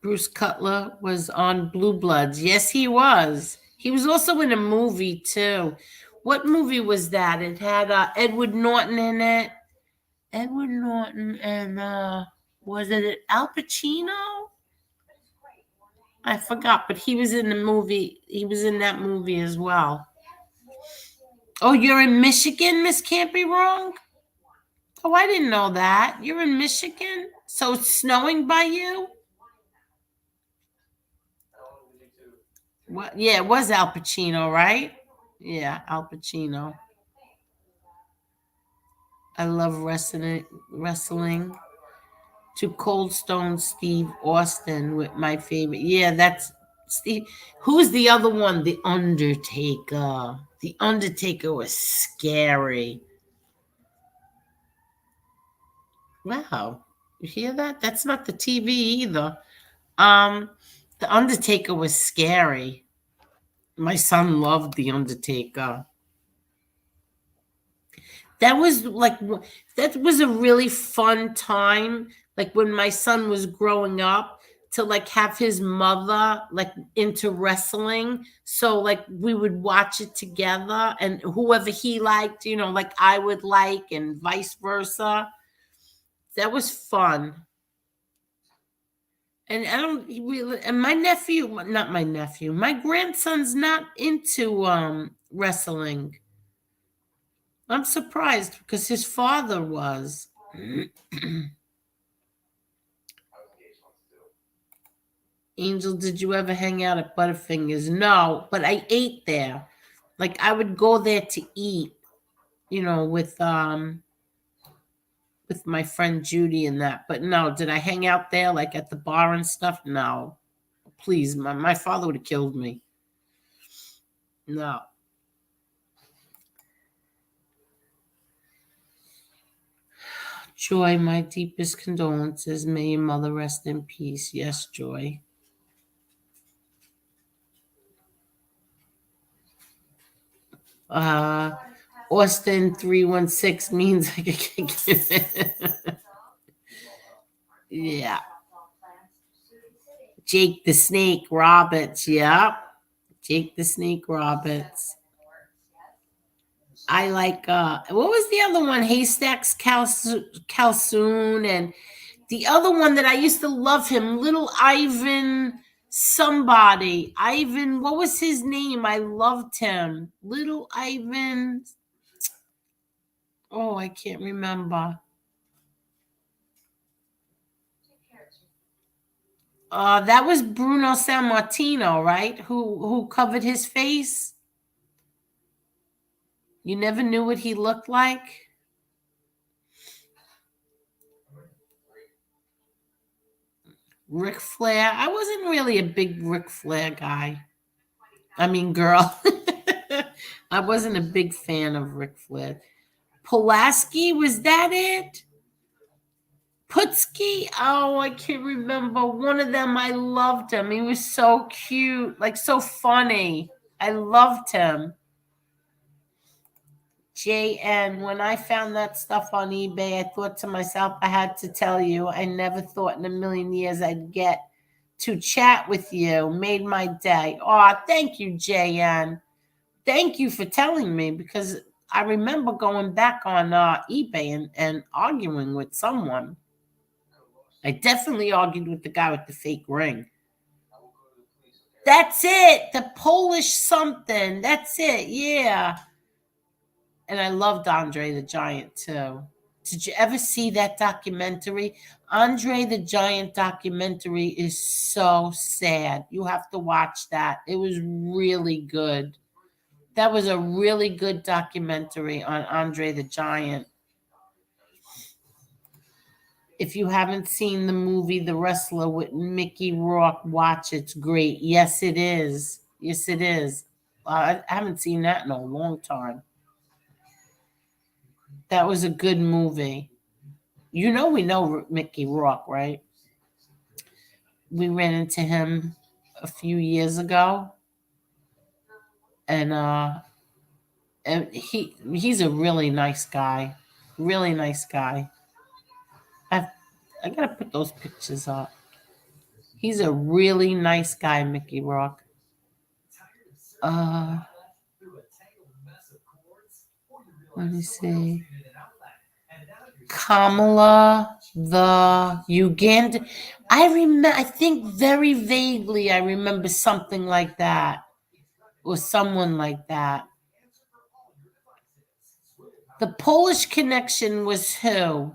Bruce Cutler was on Blue Bloods. Yes, he was. He was also in a movie too. What movie was that? It had Edward Norton in it. Edward Norton and was it Al Pacino? I forgot, but he was in the movie. He was in that movie as well. Oh, you're in Michigan, Miss Can't Be Wrong? Oh, I didn't know that. You're in Michigan? So it's snowing by you? What? Yeah, it was Al Pacino, right? Yeah, Al Pacino. I love wrestling. To Cold Stone Steve Austin with my favorite. Yeah, that's Steve. Who's the other one? The Undertaker. The Undertaker was scary. Wow. You hear that? That's not the TV either. Um, the Undertaker was scary. My son loved the Undertaker. That was like that was a really fun time. Like when my son was growing up, to like have his mother like into wrestling. So like we would watch it together, and whoever he liked, like I would like, and vice versa. That was fun. And I don't really, and my nephew, not my nephew, my grandson's not into wrestling. I'm surprised because his father was. Angel, did you ever hang out at Butterfingers? No, but I ate there. Like I would go there to eat, with my friend Judy and that. But no, did I hang out there like at the bar and stuff? No. Please, my father would have killed me. No. Joy, my deepest condolences. May your mother rest in peace. Yes, Joy. Uh Austin 316 means I can give it. Yeah. Jake the Snake Roberts. Yep. Jake the Snake Roberts. I like what was the other one? Haystacks Calsoon, and the other one that I used to love him, Little Ivan somebody. Ivan, what was his name? I loved him. Little Ivan. Oh, I can't remember. That was Bruno Sammartino, right? Who covered his face? You never knew what he looked like? Ric Flair. I wasn't really a big Ric Flair guy. I mean, girl. I wasn't a big fan of Ric Flair. Pulaski, was that it? Putski? Oh, I can't remember. One of them, I loved him. He was so cute, like so funny. I loved him. JN, when I found that stuff on eBay, I thought to myself, I had to tell you, I never thought in a million years I'd get to chat with you. Made my day. Oh, thank you, JN. Thank you for telling me, because I remember going back on eBay and arguing with someone. I definitely argued with the guy with the fake ring. That's it. The Polish something. That's it. Yeah. And I loved Andre the Giant too. Did you ever see that documentary? Andre the Giant documentary is so sad. You have to watch that. It was really good. That was a really good documentary on Andre the Giant. If you haven't seen the movie The Wrestler with Mickey Rourke, watch it. It's great. Yes, it is. Yes, it is. I haven't seen that in a long time. That was a good movie. You know, we know Mickey Rourke, right? We ran into him a few years ago, and he's a really nice guy. Really nice guy. I I gotta put those pictures up. He's a really nice guy, Mickey Rourke. Uh, Let me see. Kamala the Ugandan. I remember. I think very vaguely. I remember something like that, or someone like that. The Polish connection was who?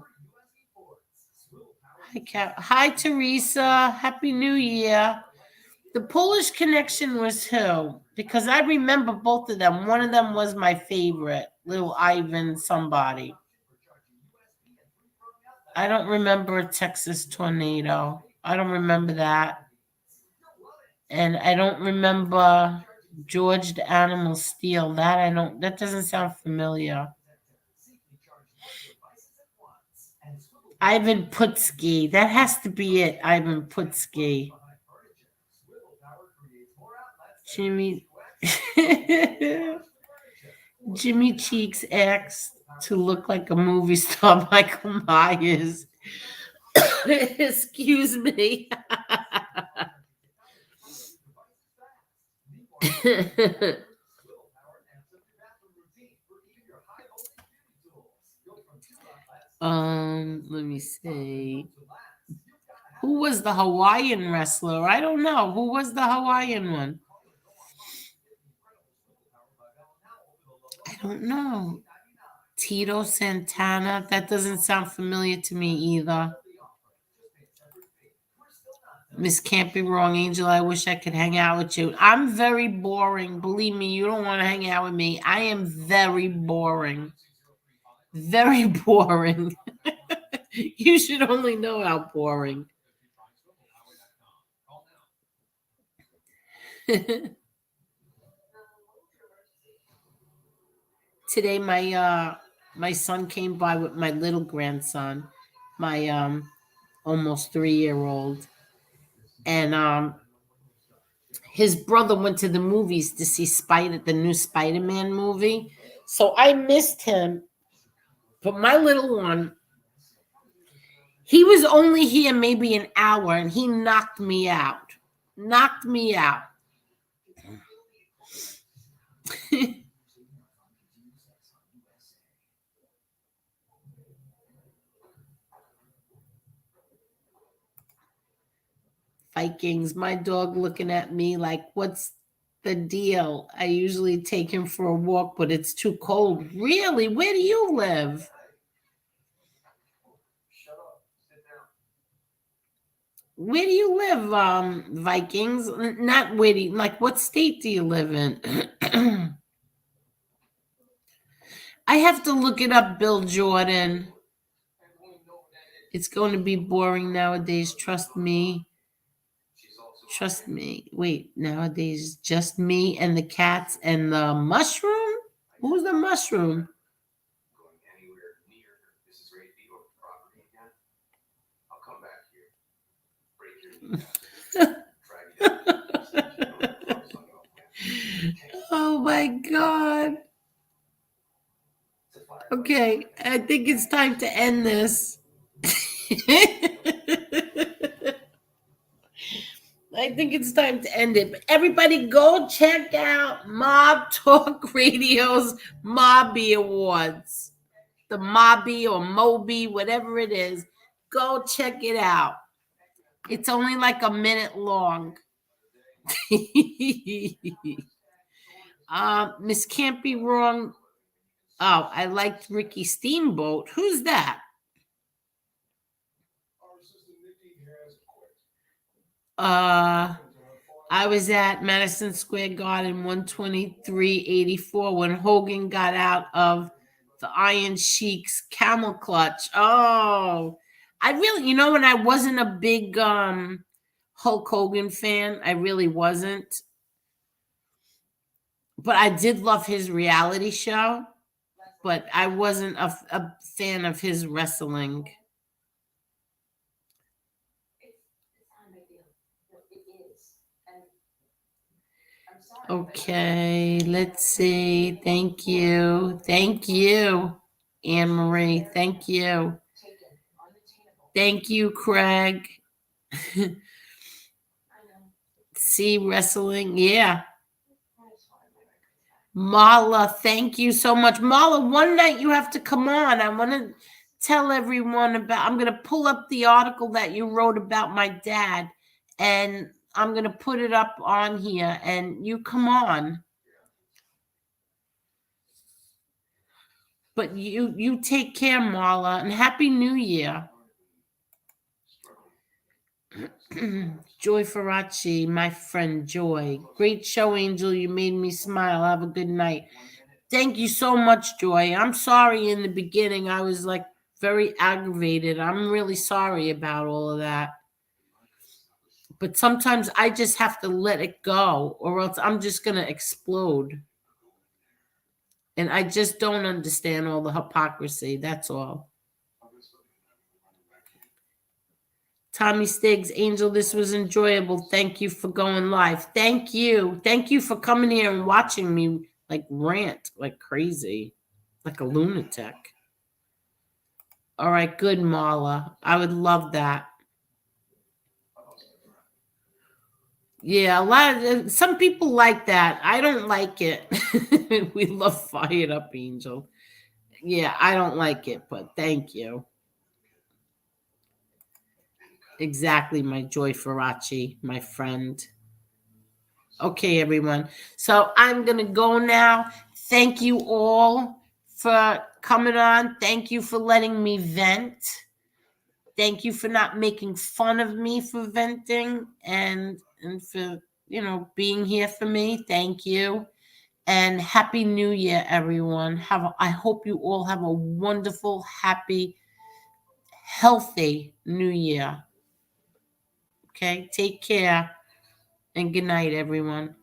Hi, Teresa. Happy New Year. The Polish connection was who? Because I remember both of them. One of them was my favorite, little Ivan somebody. I don't remember a Texas tornado. I don't remember that. And I don't remember George the Animal Steel. That doesn't sound familiar. Ivan Putski. That has to be it. Ivan Putski. Jimmy Jimmy Cheeks acts to look like a movie star, Michael Myers. Excuse me. Let me see. Who was the Hawaiian wrestler? I don't know. Who was the Hawaiian one? I don't know. Tito Santana. That doesn't sound familiar to me either. Miss Can't Be Wrong, Angel. I wish I could hang out with you. I'm very boring. Believe me, you don't want to hang out with me. I am very boring. Very boring. You should only know how boring. Today my son came by with my little grandson, my almost 3-year-old, and his brother went to the movies to see the new Spider-Man movie. So I missed him. But my little one, he was only here maybe an hour and he knocked me out. Knocked me out. Vikings, my dog looking at me like, what's the deal? I usually take him for a walk, but it's too cold. Really? Where do you live? Where do you live, Vikings? Not where do you, like, what state do you live in? I have to look it up, Bill Jordan. It's going to be boring nowadays. Trust me. Trust me. Wait, nowadays, just me and the cats and the mushroom? Who's the mushroom? Oh my God. Okay, I think it's time to end this. I think it's time to end it. But everybody go check out Mob Talk Radio's Mobby Awards. The Mobby or Moby, whatever it is. Go check it out. It's only like a minute long. Miss Can't Be Wrong. Oh, I liked Ricky Steamboat. Who's that? Uh, I was at Madison Square Garden 123.84 when Hogan got out of the Iron Sheik's camel clutch. Oh, I really, when I wasn't a big Hulk Hogan fan, I really wasn't. But I did love his reality show, but I wasn't a fan of his wrestling. Okay, let's see. Thank you. Thank you, Anne Marie. Thank you. Thank you, Craig. See wrestling. Yeah. Mala, thank you so much. Mala, one night you have to come on. I want to tell everyone about, I'm going to pull up the article that you wrote about my dad, and I'm going to put it up on here, and you come on. But you take care, Marla, and Happy New Year. Joy Faraci, my friend Joy. Great show, Angel. You made me smile. Have a good night. Thank you so much, Joy. I'm sorry in the beginning. I was like very aggravated. I'm really sorry about all of that. But sometimes I just have to let it go, or else I'm just going to explode. And I just don't understand all the hypocrisy. That's all. Tommy Stiggs, Angel, this was enjoyable. Thank you for going live. Thank you. Thank you for coming here and watching me like rant like crazy, like a lunatic. All right, good, Marla. I would love that. Yeah, some people like that. I don't like it. We love Fired Up Angel. Yeah, I don't like it, but thank you. Exactly, my Joy Faraci, my friend. Okay, everyone. So I'm going to go now. Thank you all for coming on. Thank you for letting me vent. Thank you for not making fun of me for venting and for, being here for me. Thank you. And Happy New Year, everyone. I hope you all have a wonderful, happy, healthy New Year. Okay? Take care and good night, everyone.